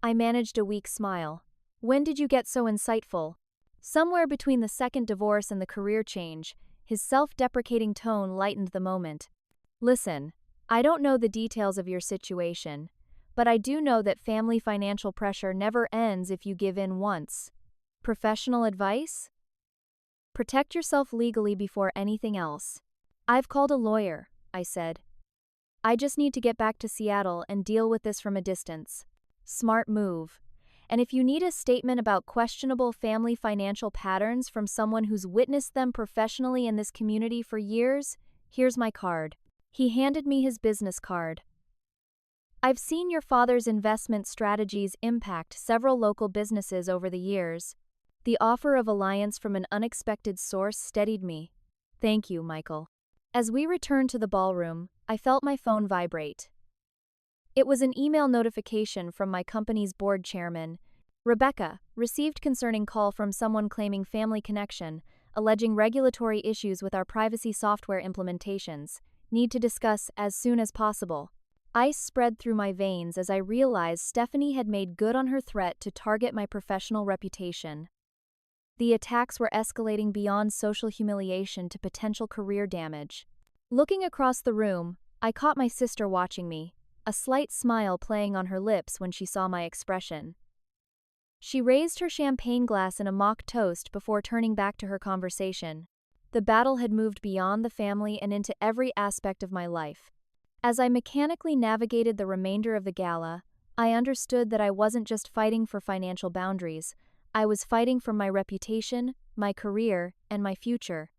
I managed a weak smile. "When did you get so insightful?" "Somewhere between the second divorce and the career change." His self-deprecating tone lightened the moment. "Listen, I don't know the details of your situation, but I do know that family financial pressure never ends if you give in once. Professional advice? Protect yourself legally before anything else." "I've called a lawyer," I said. "I just need to get back to Seattle and deal with this from a distance." "Smart move. And if you need a statement about questionable family financial patterns from someone who's witnessed them professionally in this community for years, here's my card." He handed me his business card. "I've seen your father's investment strategies impact several local businesses over the years." The offer of alliance from an unexpected source steadied me. "Thank you, Michael." As we returned to the ballroom, I felt my phone vibrate. It was an email notification from my company's board chairman. "Rebecca, received concerning call from someone claiming family connection, alleging regulatory issues with our privacy software implementations. Need to discuss as soon as possible." Ice spread through my veins as I realized Stephanie had made good on her threat to target my professional reputation. The attacks were escalating beyond social humiliation to potential career damage. Looking across the room, I caught my sister watching me, a slight smile playing on her lips when she saw my expression. She raised her champagne glass in a mock toast before turning back to her conversation. The battle had moved beyond the family and into every aspect of my life. As I mechanically navigated the remainder of the gala, I understood that I wasn't just fighting for financial boundaries. I was fighting for my reputation, my career, and my future.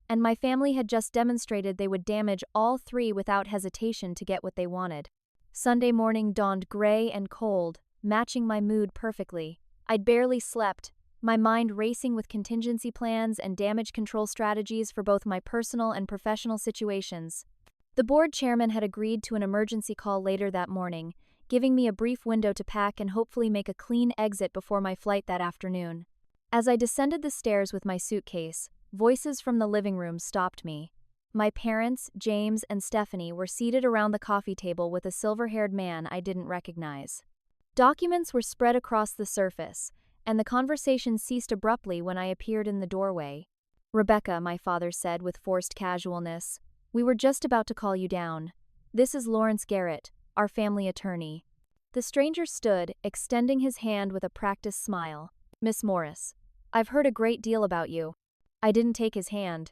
And my family had just demonstrated they would damage all three without hesitation to get what they wanted. Sunday morning dawned gray and cold, matching my mood perfectly. I'd barely slept, my mind racing with contingency plans and damage control strategies for both my personal and professional situations. The board chairman had agreed to an emergency call later that morning, giving me a brief window to pack and hopefully make a clean exit before my flight that afternoon. As I descended the stairs with my suitcase, voices from the living room stopped me. My parents, James and Stephanie, were seated around the coffee table with a silver-haired man I didn't recognize. Documents were spread across the surface, and the conversation ceased abruptly when I appeared in the doorway. "Rebecca," my father said with forced casualness, "we were just about to call you down. This is Lawrence Garrett, our family attorney." The stranger stood, extending his hand with a practiced smile. Miss Morris, I've heard a great deal about you. I didn't take his hand.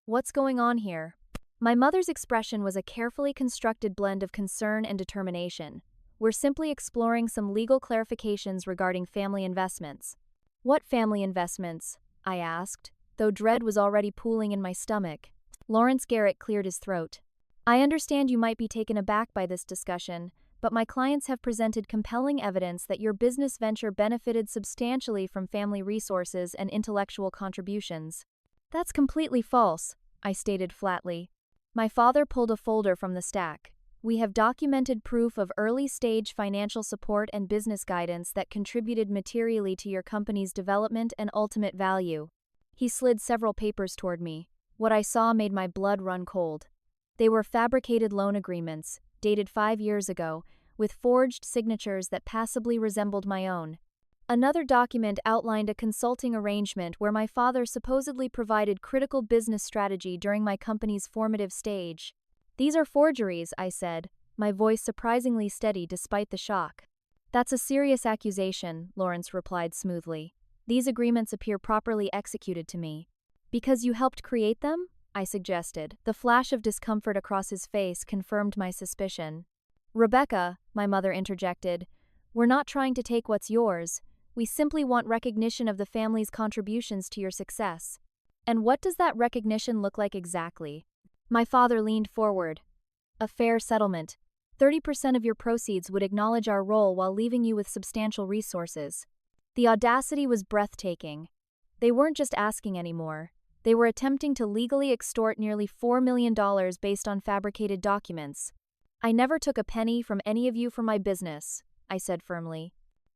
What's going on here? My mother's expression was a carefully constructed blend of concern and determination. We're simply exploring some legal clarifications regarding family investments. What family investments? I asked, though dread was already pooling in my stomach. Lawrence Garrett cleared his throat. I understand you might be taken aback by this discussion, but my clients have presented compelling evidence that your business venture benefited substantially from family resources and intellectual contributions. That's completely false, I stated flatly. My father pulled a folder from the stack. We have documented proof of early-stage financial support and business guidance that contributed materially to your company's development and ultimate value. He slid several papers toward me. What I saw made my blood run cold. They were fabricated loan agreements, dated 5 years ago, with forged signatures that passably resembled my own. Another document outlined a consulting arrangement where my father supposedly provided critical business strategy during my company's formative stage. These are forgeries, I said, my voice surprisingly steady despite the shock. That's a serious accusation, Lawrence replied smoothly. These agreements appear properly executed to me. Because you helped create them? I suggested. The flash of discomfort across his face confirmed my suspicion. Rebecca, my mother interjected, we're not trying to take what's yours. We simply want recognition of the family's contributions to your success. And what does that recognition look like exactly? My father leaned forward. A fair settlement. 30% of your proceeds would acknowledge our role while leaving you with substantial resources. The audacity was breathtaking. They weren't just asking anymore. They were attempting to legally extort nearly $4 million based on fabricated documents. I never took a penny from any of you for my business, I said firmly.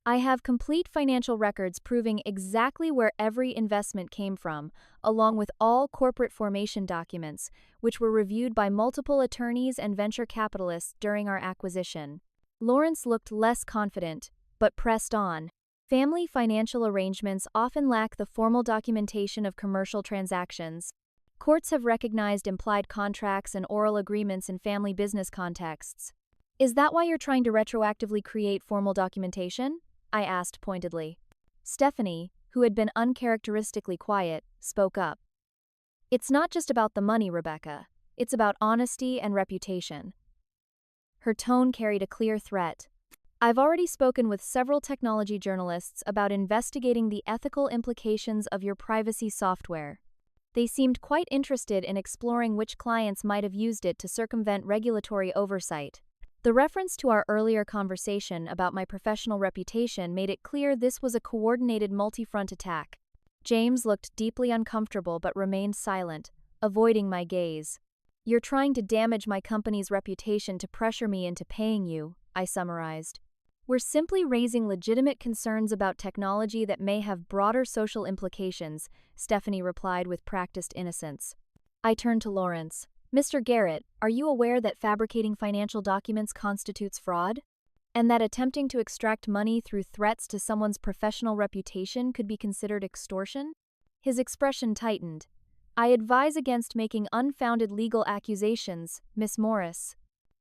I have complete financial records proving exactly where every investment came from, along with all corporate formation documents, which were reviewed by multiple attorneys and venture capitalists during our acquisition. Lawrence looked less confident, but pressed on. Family financial arrangements often lack the formal documentation of commercial transactions. Courts have recognized implied contracts and oral agreements in family business contexts. Is that why you're trying to retroactively create formal documentation? I asked pointedly. Stephanie, who had been uncharacteristically quiet, spoke up. It's not just about the money, Rebecca. It's about honesty and reputation. Her tone carried a clear threat. I've already spoken with several technology journalists about investigating the ethical implications of your privacy software. They seemed quite interested in exploring which clients might have used it to circumvent regulatory oversight. The reference to our earlier conversation about my professional reputation made it clear this was a coordinated multi-front attack. James looked deeply uncomfortable but remained silent, avoiding my gaze. You're trying to damage my company's reputation to pressure me into paying you, I summarized. We're simply raising legitimate concerns about technology that may have broader social implications, Stephanie replied with practiced innocence. I turned to Lawrence. Mr. Garrett, are you aware that fabricating financial documents constitutes fraud? And that attempting to extract money through threats to someone's professional reputation could be considered extortion? His expression tightened. I advise against making unfounded legal accusations, Miss Morris.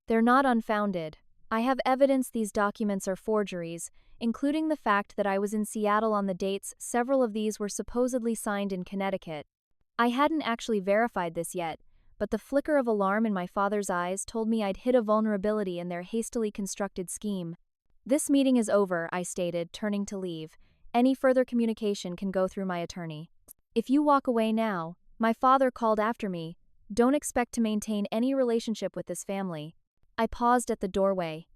They're not unfounded. I have evidence these documents are forgeries, including the fact that I was in Seattle on the dates several of these were supposedly signed in Connecticut. I hadn't actually verified this yet, but the flicker of alarm in my father's eyes told me I'd hit a vulnerability in their hastily constructed scheme. This meeting is over, I stated, turning to leave. Any further communication can go through my attorney. If you walk away now, my father called after me, don't expect to maintain any relationship with this family. I paused at the doorway.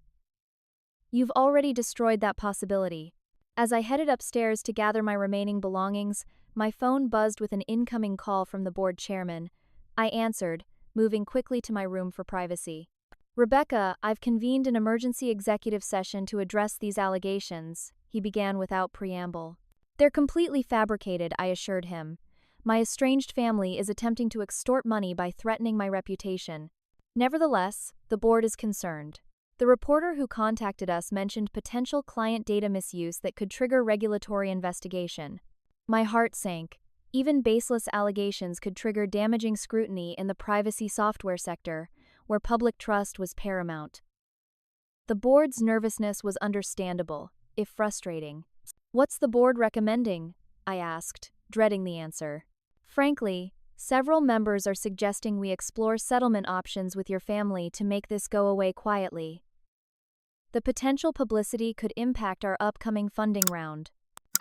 You've already destroyed that possibility. As I headed upstairs to gather my remaining belongings, my phone buzzed with an incoming call from the board chairman. I answered, moving quickly to my room for privacy. Rebecca, I've convened an emergency executive session to address these allegations, he began without preamble. They're completely fabricated, I assured him. My estranged family is attempting to extort money by threatening my reputation. Nevertheless, the board is concerned. The reporter who contacted us mentioned potential client data misuse that could trigger regulatory investigation. My heart sank. Even baseless allegations could trigger damaging scrutiny in the privacy software sector, where public trust was paramount. The board's nervousness was understandable, if frustrating. "What's the board recommending?" I asked, dreading the answer. "Frankly, several members are suggesting we explore settlement options with your family to make this go away quietly. The potential publicity could impact our upcoming funding round."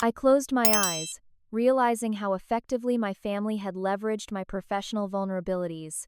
I closed my eyes, realizing how effectively my family had leveraged my professional vulnerabilities.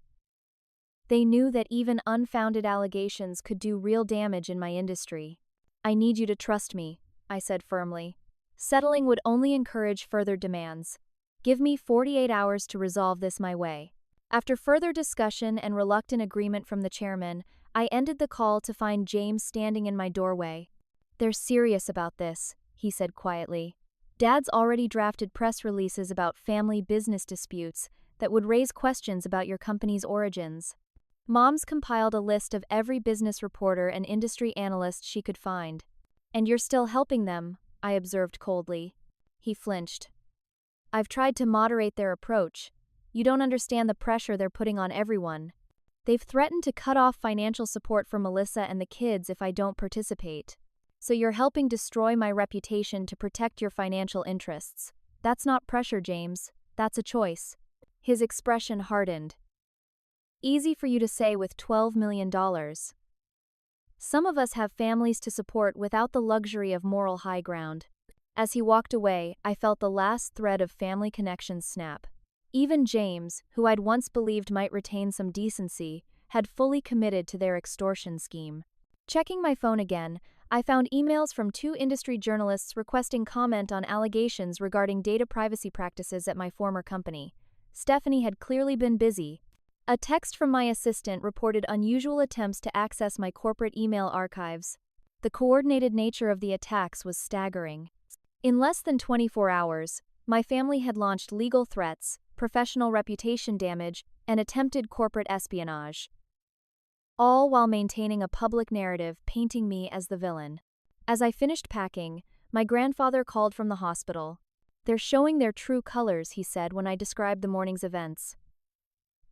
They knew that even unfounded allegations could do real damage in my industry. "I need you to trust me," I said firmly. "Settling would only encourage further demands. Give me 48 hours to resolve this my way." After further discussion and reluctant agreement from the chairman, I ended the call to find James standing in my doorway. "They're serious about this," he said quietly. "Dad's already drafted press releases about family business disputes that would raise questions about your company's origins. Mom's compiled a list of every business reporter and industry analyst she could find. And you're still helping them," I observed coldly. He flinched. "I've tried to moderate their approach. You don't understand the pressure they're putting on everyone. They've threatened to cut off financial support for Melissa and the kids if I don't participate. So you're helping destroy my reputation to protect your financial interests. That's not pressure, James. That's a choice." His expression hardened. "Easy for you to say with $12 million. Some of us have families to support without the luxury of moral high ground." As he walked away, I felt the last thread of family connections snap. Even James, who I'd once believed might retain some decency, had fully committed to their extortion scheme. Checking my phone again, I found emails from 2 industry journalists requesting comment on allegations regarding data privacy practices at my former company. Stephanie had clearly been busy. A text from my assistant reported unusual attempts to access my corporate email archives. The coordinated nature of the attacks was staggering. In less than 24 hours, my family had launched legal threats, professional reputation damage, and attempted corporate espionage. All while maintaining a public narrative painting me as the villain. As I finished packing, my grandfather called from the hospital. "They're showing their true colors," he said when I described the morning's events.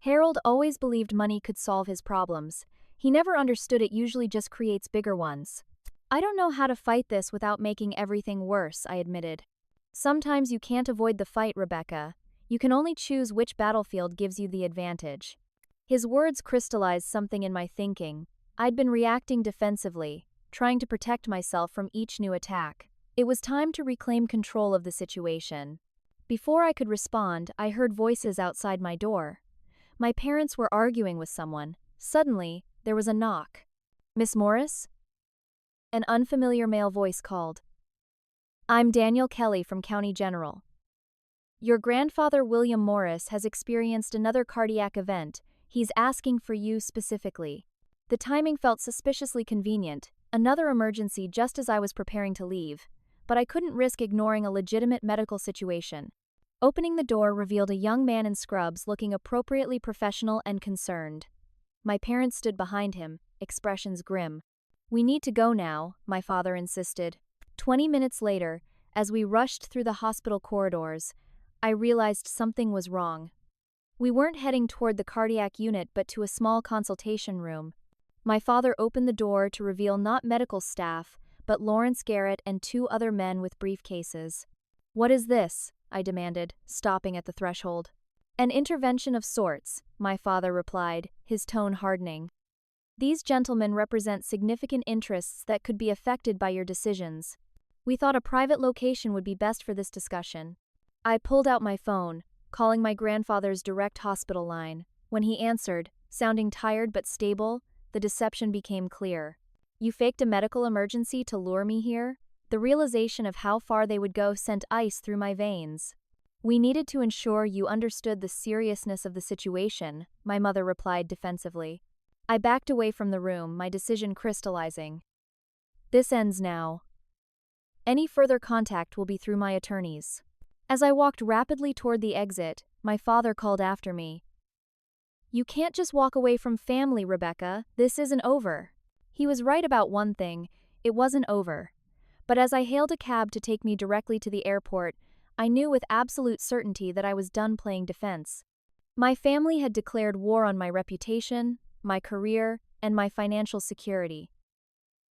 Harold always believed money could solve his problems. He never understood it usually just creates bigger ones. "I don't know how to fight this without making everything worse," I admitted. "Sometimes you can't avoid the fight, Rebecca. You can only choose which battlefield gives you the advantage." His words crystallized something in my thinking. I'd been reacting defensively, trying to protect myself from each new attack. It was time to reclaim control of the situation. Before I could respond, I heard voices outside my door. My parents were arguing with someone. Suddenly, there was a knock. "Miss Morris?" An unfamiliar male voice called. "I'm Daniel Kelly from County General. Your grandfather William Morris has experienced another cardiac event. He's asking for you specifically." The timing felt suspiciously convenient, another emergency just as I was preparing to leave, but I couldn't risk ignoring a legitimate medical situation. Opening the door revealed a young man in scrubs looking appropriately professional and concerned. My parents stood behind him, expressions grim. "We need to go now," my father insisted. 20 minutes later, as we rushed through the hospital corridors, I realized something was wrong. We weren't heading toward the cardiac unit but to a small consultation room. My father opened the door to reveal not medical staff, but Lawrence Garrett and 2 other men with briefcases. "What is this?" I demanded, stopping at the threshold. "An intervention of sorts," my father replied, his tone hardening. "These gentlemen represent significant interests that could be affected by your decisions. We thought a private location would be best for this discussion." I pulled out my phone, calling my grandfather's direct hospital line. When he answered, sounding tired but stable, the deception became clear. "You faked a medical emergency to lure me here?" The realization of how far they would go sent ice through my veins. "We needed to ensure you understood the seriousness of the situation," my mother replied defensively. I backed away from the room, my decision crystallizing. This ends now. Any further contact will be through my attorneys. As I walked rapidly toward the exit, my father called after me. "You can't just walk away from family, Rebecca. This isn't over." He was right about one thing, it wasn't over. But as I hailed a cab to take me directly to the airport, I knew with absolute certainty that I was done playing defense. My family had declared war on my reputation, my career, and my financial security.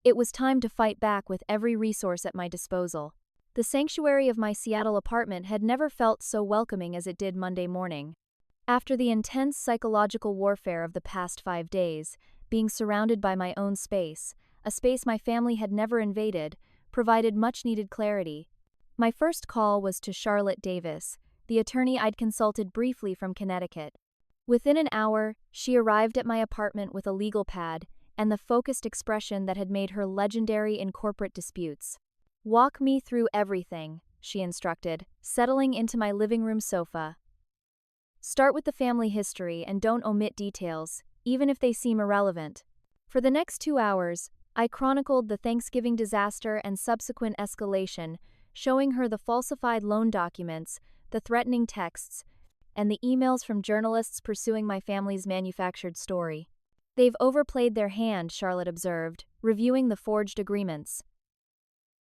It was time to fight back with every resource at my disposal. The sanctuary of my Seattle apartment had never felt so welcoming as it did Monday morning. After the intense psychological warfare of the past 5 days, being surrounded by my own space, a space my family had never invaded, provided much-needed clarity. My first call was to Charlotte Davis, the attorney I'd consulted briefly from Connecticut. Within an hour, she arrived at my apartment with a legal pad and the focused expression that had made her legendary in corporate disputes. "Walk me through everything," she instructed, settling into my living room sofa. "Start with the family history and don't omit details, even if they seem irrelevant." For the next 2 hours, I chronicled the Thanksgiving disaster and subsequent escalation, showing her the falsified loan documents, the threatening texts, and the emails from journalists pursuing my family's manufactured story. "They've overplayed their hand," Charlotte observed, reviewing the forged agreements.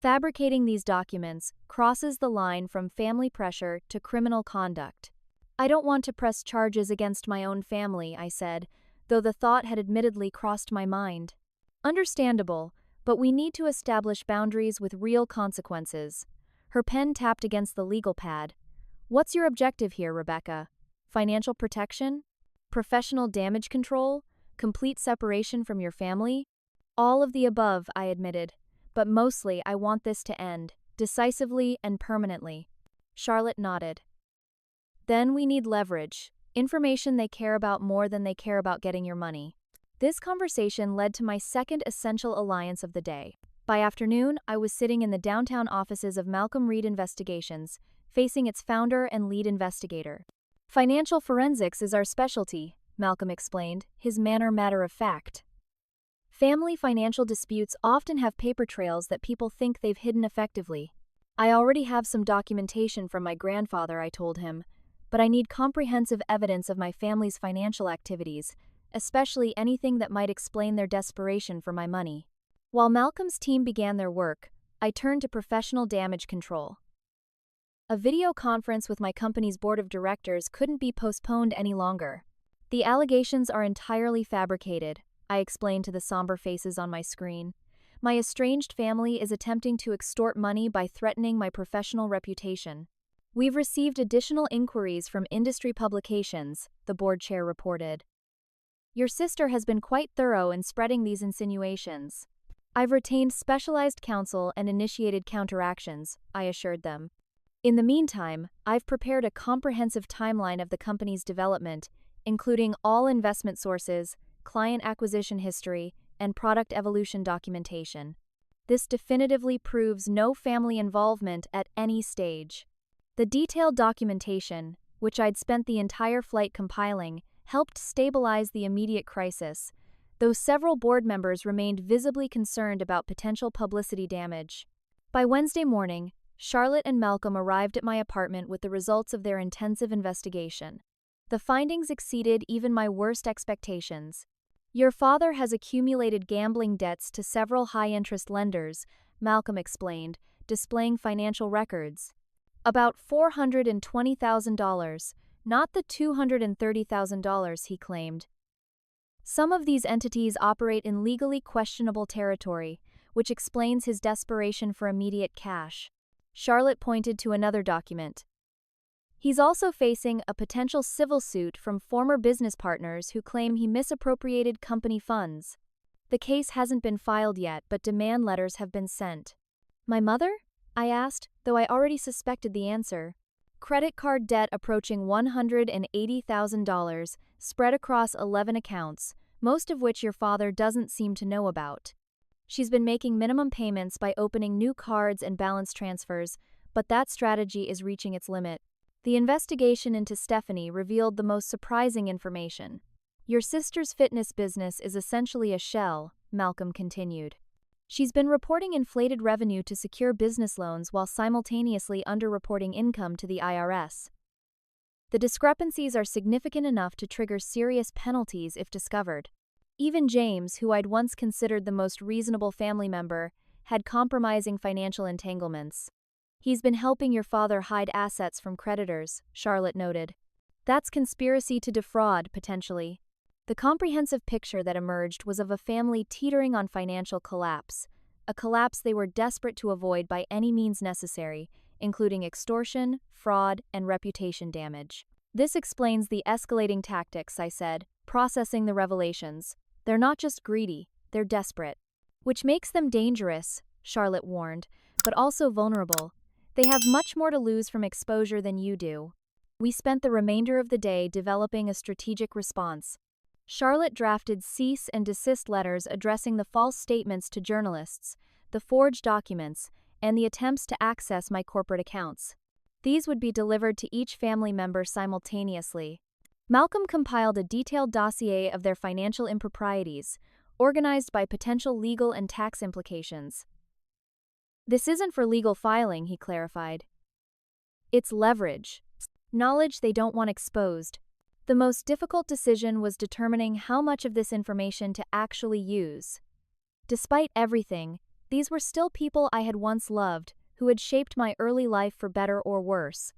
"Fabricating these documents crosses the line from family pressure to criminal conduct." "I don't want to press charges against my own family," I said, though the thought had admittedly crossed my mind. "Understandable, but we need to establish boundaries with real consequences." Her pen tapped against the legal pad. "What's your objective here, Rebecca? Financial protection? Professional damage control? Complete separation from your family?" "All of the above," I admitted, "but mostly I want this to end, decisively and permanently." Charlotte nodded. "Then we need leverage, information they care about more than they care about getting your money." This conversation led to my second essential alliance of the day. By afternoon, I was sitting in the downtown offices of Malcolm Reed Investigations, facing its founder and lead investigator. "Financial forensics is our specialty," Malcolm explained, his manner matter-of-fact. "Family financial disputes often have paper trails that people think they've hidden effectively. I already have some documentation from my grandfather," I told him, "but I need comprehensive evidence of my family's financial activities, especially anything that might explain their desperation for my money." While Malcolm's team began their work, I turned to professional damage control. A video conference with my company's board of directors couldn't be postponed any longer. "The allegations are entirely fabricated," I explained to the somber faces on my screen. "My estranged family is attempting to extort money by threatening my professional reputation." "We've received additional inquiries from industry publications," the board chair reported. "Your sister has been quite thorough in spreading these insinuations." "I've retained specialized counsel and initiated counteractions," I assured them. "In the meantime, I've prepared a comprehensive timeline of the company's development, including all investment sources, client acquisition history, and product evolution documentation. This definitively proves no family involvement at any stage." The detailed documentation, which I'd spent the entire flight compiling, helped stabilize the immediate crisis, though several board members remained visibly concerned about potential publicity damage. By Wednesday morning, Charlotte and Malcolm arrived at my apartment with the results of their intensive investigation. The findings exceeded even my worst expectations. "Your father has accumulated gambling debts to several high-interest lenders," Malcolm explained, displaying financial records. "About $420,000, not the $230,000 he claimed. Some of these entities operate in legally questionable territory, which explains his desperation for immediate cash." Charlotte pointed to another document. "He's also facing a potential civil suit from former business partners who claim he misappropriated company funds. The case hasn't been filed yet, but demand letters have been sent." "My mother?" I asked, though I already suspected the answer. "Credit card debt approaching $180,000, spread across 11 accounts, most of which your father doesn't seem to know about. She's been making minimum payments by opening new cards and balance transfers, but that strategy is reaching its limit." The investigation into Stephanie revealed the most surprising information. "Your sister's fitness business is essentially a shell," Malcolm continued. "She's been reporting inflated revenue to secure business loans while simultaneously underreporting income to the IRS. The discrepancies are significant enough to trigger serious penalties if discovered. Even James, who I'd once considered the most reasonable family member, had compromising financial entanglements." "He's been helping your father hide assets from creditors," Charlotte noted. "That's conspiracy to defraud, potentially." The comprehensive picture that emerged was of a family teetering on financial collapse, a collapse they were desperate to avoid by any means necessary, including extortion, fraud, and reputation damage. This explains the escalating tactics, I said, processing the revelations. They're not just greedy, they're desperate. Which makes them dangerous, Charlotte warned, but also vulnerable. They have much more to lose from exposure than you do. We spent the remainder of the day developing a strategic response. Charlotte drafted cease and desist letters addressing the false statements to journalists, the forged documents, and the attempts to access my corporate accounts. These would be delivered to each family member simultaneously. Malcolm compiled a detailed dossier of their financial improprieties, organized by potential legal and tax implications. This isn't for legal filing, he clarified. It's leverage. Knowledge they don't want exposed. The most difficult decision was determining how much of this information to actually use. Despite everything, these were still people I had once loved, who had shaped my early life for better or worse.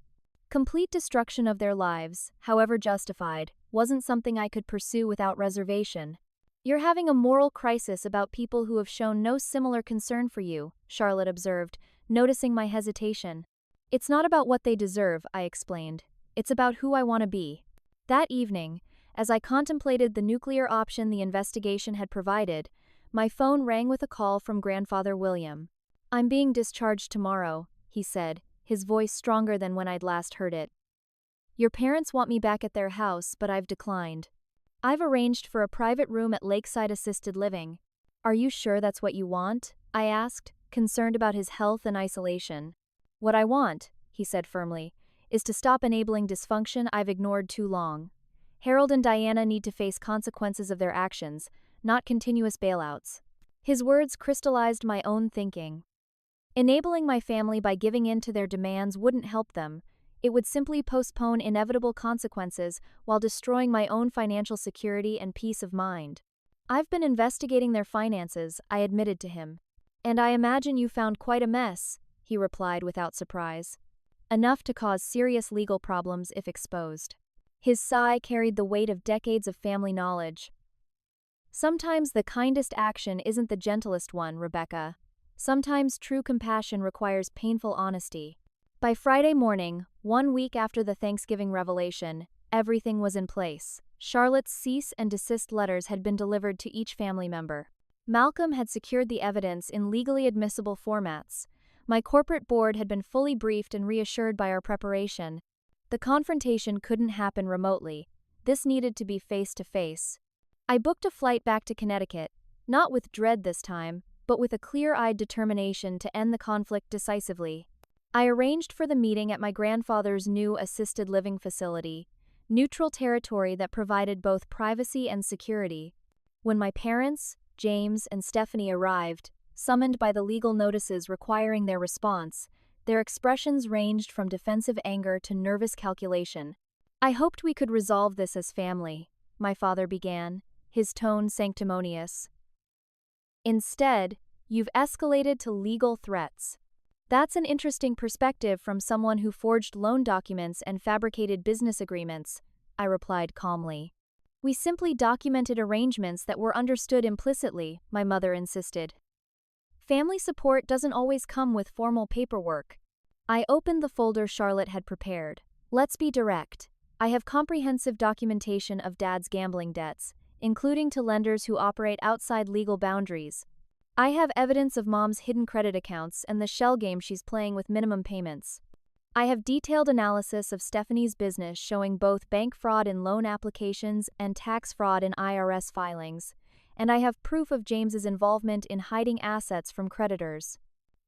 Complete destruction of their lives, however justified, wasn't something I could pursue without reservation. You're having a moral crisis about people who have shown no similar concern for you, Charlotte observed, noticing my hesitation. It's not about what they deserve, I explained. It's about who I want to be. That evening, as I contemplated the nuclear option the investigation had provided, my phone rang with a call from Grandfather William. I'm being discharged tomorrow, he said, his voice stronger than when I'd last heard it. Your parents want me back at their house, but I've declined. I've arranged for a private room at Lakeside Assisted Living. Are you sure that's what you want? I asked, concerned about his health and isolation. What I want, he said firmly, is to stop enabling dysfunction I've ignored too long. Harold and Diana need to face consequences of their actions, not continuous bailouts. His words crystallized my own thinking. Enabling my family by giving in to their demands wouldn't help them. It would simply postpone inevitable consequences while destroying my own financial security and peace of mind. I've been investigating their finances, I admitted to him. And I imagine you found quite a mess, he replied without surprise. Enough to cause serious legal problems if exposed. His sigh carried the weight of decades of family knowledge. Sometimes the kindest action isn't the gentlest one, Rebecca. Sometimes true compassion requires painful honesty. By Friday morning, 1 week after the Thanksgiving revelation, everything was in place. Charlotte's cease and desist letters had been delivered to each family member. Malcolm had secured the evidence in legally admissible formats. My corporate board had been fully briefed and reassured by our preparation. The confrontation couldn't happen remotely. This needed to be face-to-face. I booked a flight back to Connecticut, not with dread this time, but with a clear-eyed determination to end the conflict decisively. I arranged for the meeting at my grandfather's new assisted living facility, neutral territory that provided both privacy and security. When my parents, James and Stephanie arrived, summoned by the legal notices requiring their response, their expressions ranged from defensive anger to nervous calculation. I hoped we could resolve this as family, my father began, his tone sanctimonious. Instead, you've escalated to legal threats. That's an interesting perspective from someone who forged loan documents and fabricated business agreements, I replied calmly. We simply documented arrangements that were understood implicitly, my mother insisted. Family support doesn't always come with formal paperwork. I opened the folder Charlotte had prepared. Let's be direct. I have comprehensive documentation of Dad's gambling debts, including to lenders who operate outside legal boundaries. I have evidence of Mom's hidden credit accounts and the shell game she's playing with minimum payments. I have detailed analysis of Stephanie's business showing both bank fraud in loan applications and tax fraud in IRS filings, and I have proof of James's involvement in hiding assets from creditors.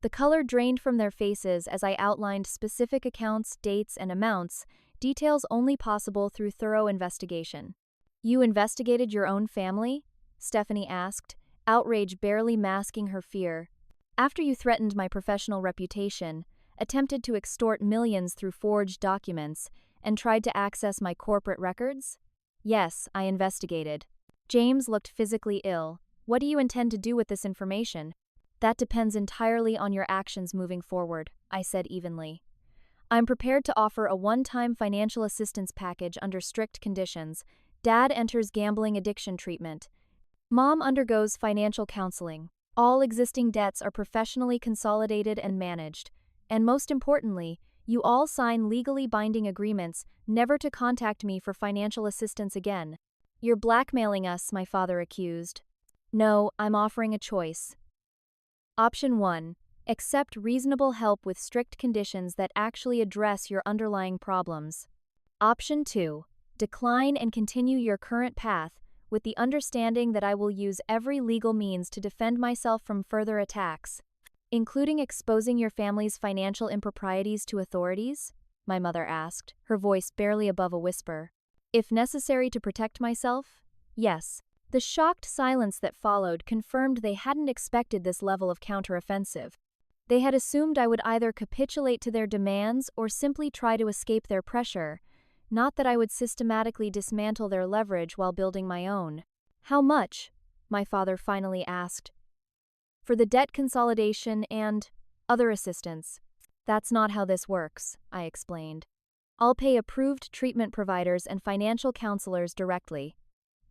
The color drained from their faces as I outlined specific accounts, dates, and amounts, details only possible through thorough investigation. You investigated your own family? Stephanie asked, outrage barely masking her fear. After you threatened my professional reputation, attempted to extort millions through forged documents, and tried to access my corporate records? Yes, I investigated. James looked physically ill. What do you intend to do with this information? That depends entirely on your actions moving forward, I said evenly. I'm prepared to offer a one-time financial assistance package under strict conditions. Dad enters gambling addiction treatment. Mom undergoes financial counseling. All existing debts are professionally consolidated and managed. And most importantly, you all sign legally binding agreements never to contact me for financial assistance again. You're blackmailing us, my father accused. No, I'm offering a choice. Option 1. Accept reasonable help with strict conditions that actually address your underlying problems. Option 2. Decline and continue your current path, with the understanding that I will use every legal means to defend myself from further attacks, including exposing your family's financial improprieties to authorities? My mother asked, her voice barely above a whisper. If necessary to protect myself? Yes. The shocked silence that followed confirmed they hadn't expected this level of counteroffensive. They had assumed I would either capitulate to their demands or simply try to escape their pressure, not that I would systematically dismantle their leverage while building my own. How much? My father finally asked. For the debt consolidation and other assistance. That's not how this works, I explained. I'll pay approved treatment providers and financial counselors directly.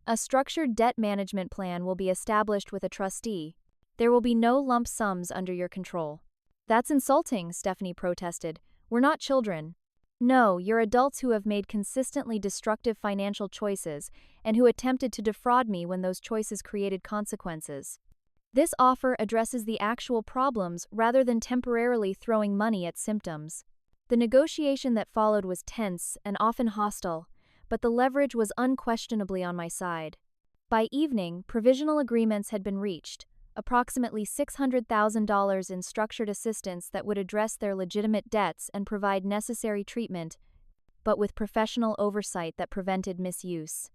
A structured debt management plan will be established with a trustee. There will be no lump sums under your control. That's insulting, Stephanie protested. We're not children. No, you're adults who have made consistently destructive financial choices and who attempted to defraud me when those choices created consequences. This offer addresses the actual problems rather than temporarily throwing money at symptoms. The negotiation that followed was tense and often hostile, but the leverage was unquestionably on my side. By evening, provisional agreements had been reached, approximately $600,000 in structured assistance that would address their legitimate debts and provide necessary treatment, but with professional oversight that prevented misuse.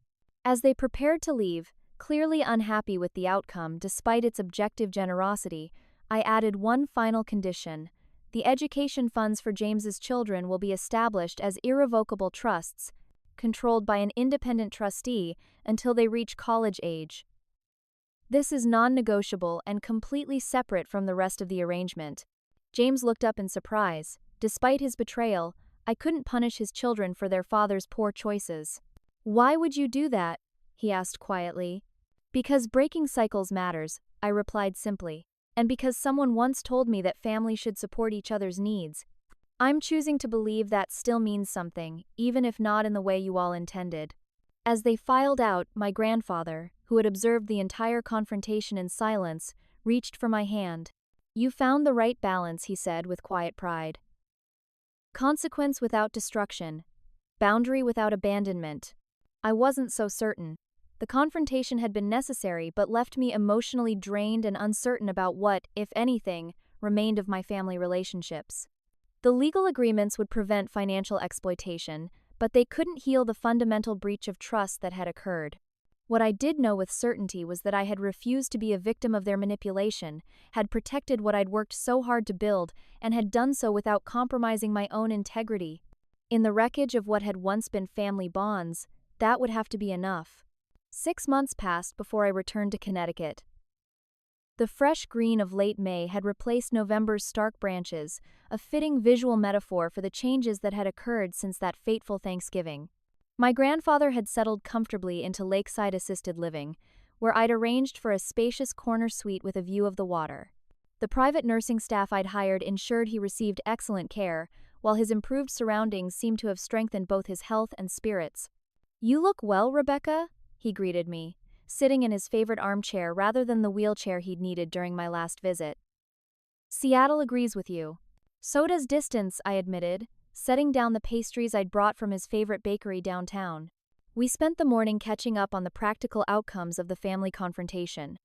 As they prepared to leave, clearly unhappy with the outcome despite its objective generosity, I added one final condition. The education funds for James's children will be established as irrevocable trusts, controlled by an independent trustee until they reach college age. This is non-negotiable and completely separate from the rest of the arrangement. James looked up in surprise. Despite his betrayal, I couldn't punish his children for their father's poor choices. Why would you do that? He asked quietly. Because breaking cycles matters, I replied simply. And because someone once told me that families should support each other's needs. I'm choosing to believe that still means something, even if not in the way you all intended. As they filed out, my grandfather, who had observed the entire confrontation in silence, reached for my hand. You found the right balance, he said with quiet pride. Consequence without destruction. Boundary without abandonment. I wasn't so certain. The confrontation had been necessary but left me emotionally drained and uncertain about what, if anything, remained of my family relationships. The legal agreements would prevent financial exploitation, but they couldn't heal the fundamental breach of trust that had occurred. What I did know with certainty was that I had refused to be a victim of their manipulation, had protected what I'd worked so hard to build, and had done so without compromising my own integrity. In the wreckage of what had once been family bonds, that would have to be enough. 6 months passed before I returned to Connecticut. The fresh green of late May had replaced November's stark branches, a fitting visual metaphor for the changes that had occurred since that fateful Thanksgiving. My grandfather had settled comfortably into lakeside assisted living, where I'd arranged for a spacious corner suite with a view of the water. The private nursing staff I'd hired ensured he received excellent care, while his improved surroundings seemed to have strengthened both his health and spirits. You look well, Rebecca, he greeted me, sitting in his favorite armchair rather than the wheelchair he'd needed during my last visit. Seattle agrees with you. So does distance, I admitted, setting down the pastries I'd brought from his favorite bakery downtown. We spent the morning catching up on the practical outcomes of the family confrontation.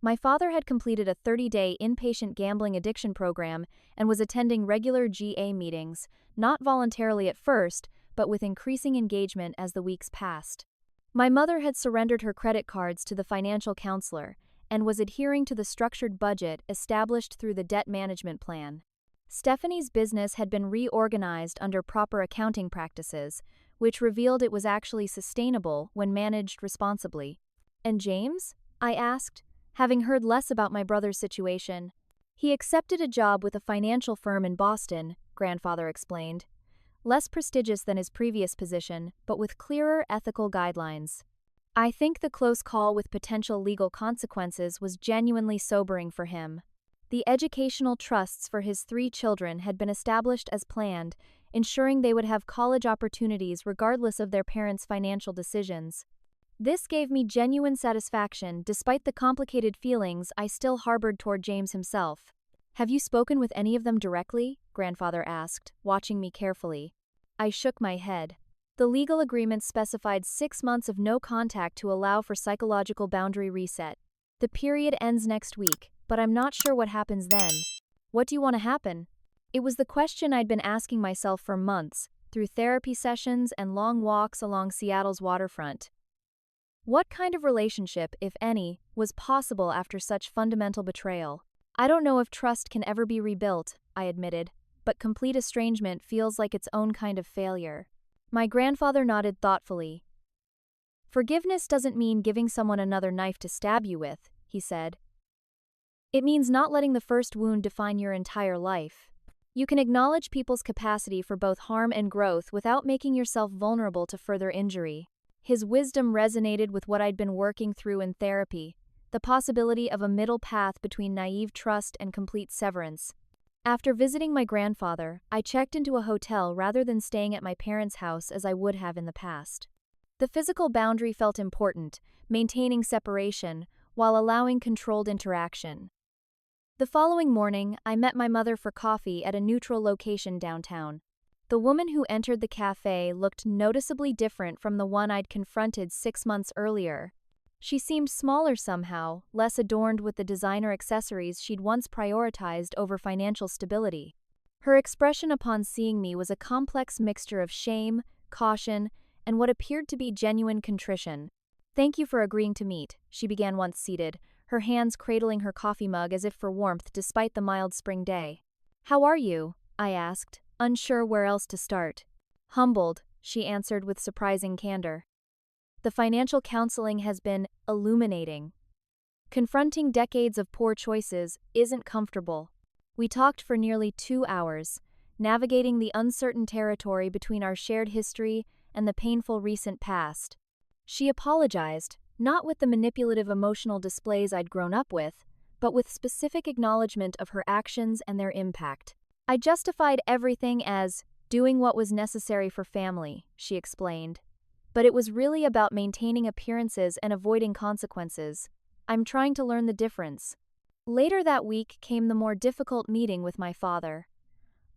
My father had completed a 30-day inpatient gambling addiction program and was attending regular GA meetings, not voluntarily at first, but with increasing engagement as the weeks passed. My mother had surrendered her credit cards to the financial counselor and was adhering to the structured budget established through the debt management plan. Stephanie's business had been reorganized under proper accounting practices, which revealed it was actually sustainable when managed responsibly. And James? I asked, having heard less about my brother's situation. He accepted a job with a financial firm in Boston, grandfather explained. Less prestigious than his previous position, but with clearer ethical guidelines. I think the close call with potential legal consequences was genuinely sobering for him. The educational trusts for his 3 children had been established as planned, ensuring they would have college opportunities regardless of their parents' financial decisions. This gave me genuine satisfaction despite the complicated feelings I still harbored toward James himself. "Have you spoken with any of them directly?" grandfather asked, watching me carefully. I shook my head. The legal agreement specified 6 months of no contact to allow for psychological boundary reset. The period ends next week, but I'm not sure what happens then. What do you want to happen? It was the question I'd been asking myself for months, through therapy sessions and long walks along Seattle's waterfront. What kind of relationship, if any, was possible after such fundamental betrayal? I don't know if trust can ever be rebuilt, I admitted, but complete estrangement feels like its own kind of failure. My grandfather nodded thoughtfully. "Forgiveness doesn't mean giving someone another knife to stab you with," he said. "It means not letting the first wound define your entire life. You can acknowledge people's capacity for both harm and growth without making yourself vulnerable to further injury." His wisdom resonated with what I'd been working through in therapy, the possibility of a middle path between naive trust and complete severance. After visiting my grandfather, I checked into a hotel rather than staying at my parents' house as I would have in the past. The physical boundary felt important, maintaining separation, while allowing controlled interaction. The following morning, I met my mother for coffee at a neutral location downtown. The woman who entered the cafe looked noticeably different from the one I'd confronted 6 months earlier. She seemed smaller somehow, less adorned with the designer accessories she'd once prioritized over financial stability. Her expression upon seeing me was a complex mixture of shame, caution, and what appeared to be genuine contrition. "Thank you for agreeing to meet," she began once seated, her hands cradling her coffee mug as if for warmth despite the mild spring day. "How are you?" I asked, unsure where else to start. "Humbled," she answered with surprising candor. "The financial counseling has been illuminating. Confronting decades of poor choices isn't comfortable." We talked for nearly 2 hours, navigating the uncertain territory between our shared history and the painful recent past. She apologized, not with the manipulative emotional displays I'd grown up with, but with specific acknowledgement of her actions and their impact. "I justified everything as doing what was necessary for family," she explained. "But it was really about maintaining appearances and avoiding consequences. I'm trying to learn the difference." Later that week came the more difficult meeting with my father.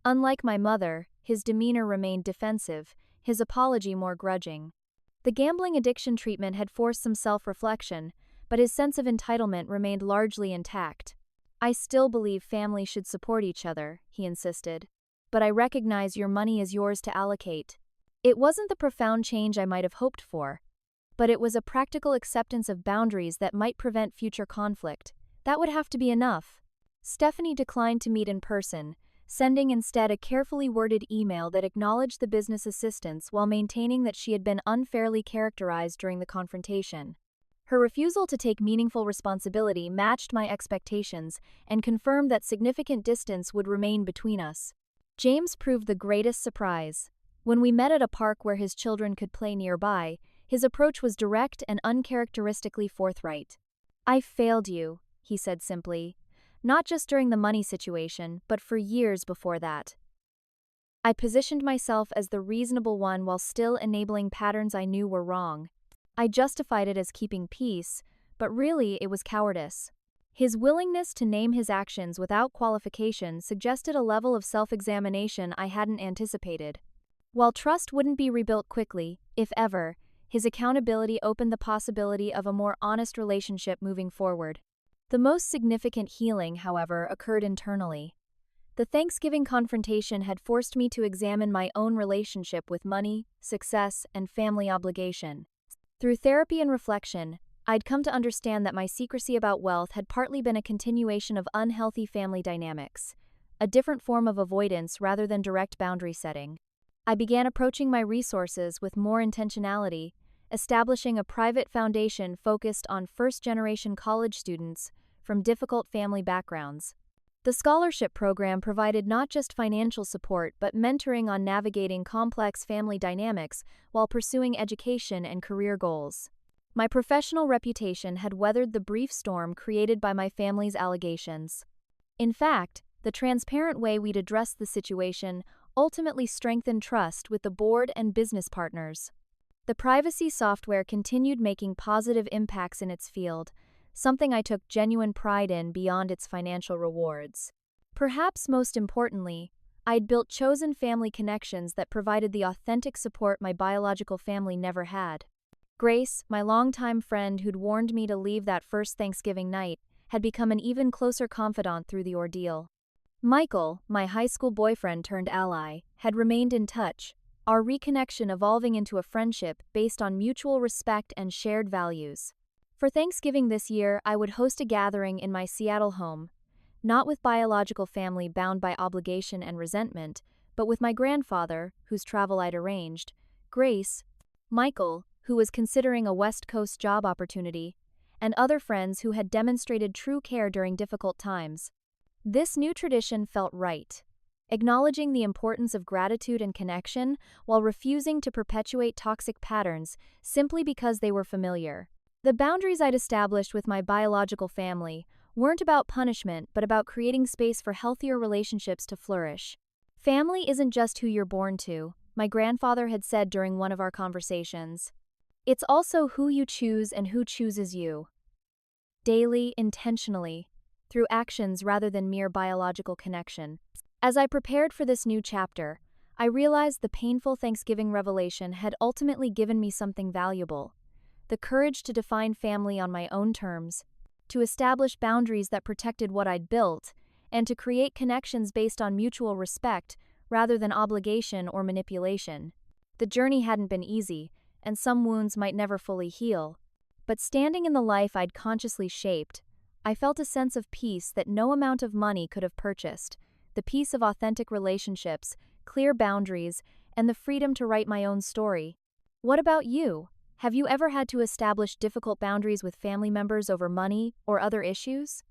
Unlike my mother, his demeanor remained defensive, his apology more grudging. The gambling addiction treatment had forced some self-reflection, but his sense of entitlement remained largely intact. "I still believe families should support each other," he insisted. "But I recognize your money is yours to allocate." It wasn't the profound change I might have hoped for, but it was a practical acceptance of boundaries that might prevent future conflict. That would have to be enough. Stephanie declined to meet in person, sending instead a carefully worded email that acknowledged the business assistance while maintaining that she had been unfairly characterized during the confrontation. Her refusal to take meaningful responsibility matched my expectations and confirmed that significant distance would remain between us. James proved the greatest surprise. When we met at a park where his children could play nearby, his approach was direct and uncharacteristically forthright. "I failed you," he said simply, "not just during the money situation, but for years before that. I positioned myself as the reasonable one while still enabling patterns I knew were wrong. I justified it as keeping peace, but really it was cowardice." His willingness to name his actions without qualification suggested a level of self-examination I hadn't anticipated. While trust wouldn't be rebuilt quickly, if ever, his accountability opened the possibility of a more honest relationship moving forward. The most significant healing, however, occurred internally. The Thanksgiving confrontation had forced me to examine my own relationship with money, success, and family obligation. Through therapy and reflection, I'd come to understand that my secrecy about wealth had partly been a continuation of unhealthy family dynamics, a different form of avoidance rather than direct boundary setting. I began approaching my resources with more intentionality, establishing a private foundation focused on first-generation college students from difficult family backgrounds. The scholarship program provided not just financial support but mentoring on navigating complex family dynamics while pursuing education and career goals. My professional reputation had weathered the brief storm created by my family's allegations. In fact, the transparent way we'd addressed the situation ultimately strengthened trust with the board and business partners. The privacy software continued making positive impacts in its field, something I took genuine pride in beyond its financial rewards. Perhaps most importantly, I'd built chosen family connections that provided the authentic support my biological family never had. Grace, my longtime friend who'd warned me to leave that first Thanksgiving night, had become an even closer confidant through the ordeal. Michael, my high school boyfriend turned ally, had remained in touch, our reconnection evolving into a friendship based on mutual respect and shared values. For Thanksgiving this year, I would host a gathering in my Seattle home, not with biological family bound by obligation and resentment, but with my grandfather, whose travel I'd arranged, Grace, Michael, who was considering a West Coast job opportunity, and other friends who had demonstrated true care during difficult times. This new tradition felt right, acknowledging the importance of gratitude and connection while refusing to perpetuate toxic patterns simply because they were familiar. The boundaries I'd established with my biological family weren't about punishment but about creating space for healthier relationships to flourish. Family isn't just who you're born to, my grandfather had said during one of our conversations. It's also who you choose and who chooses you. Daily, intentionally, through actions rather than mere biological connection. As I prepared for this new chapter, I realized the painful Thanksgiving revelation had ultimately given me something valuable: the courage to define family on my own terms, to establish boundaries that protected what I'd built, and to create connections based on mutual respect rather than obligation or manipulation. The journey hadn't been easy, and some wounds might never fully heal. But standing in the life I'd consciously shaped, I felt a sense of peace that no amount of money could have purchased, the peace of authentic relationships, clear boundaries, and the freedom to write my own story. What about you? Have you ever had to establish difficult boundaries with family members over money or other issues?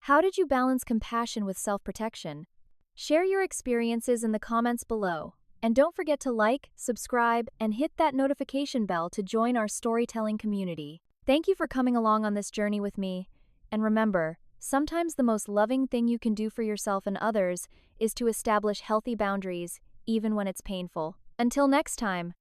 How did you balance compassion with self-protection? Share your experiences in the comments below. And don't forget to like, subscribe, and hit that notification bell to join our storytelling community. Thank you for coming along on this journey with me. And remember, sometimes the most loving thing you can do for yourself and others is to establish healthy boundaries, even when it's painful. Until next time.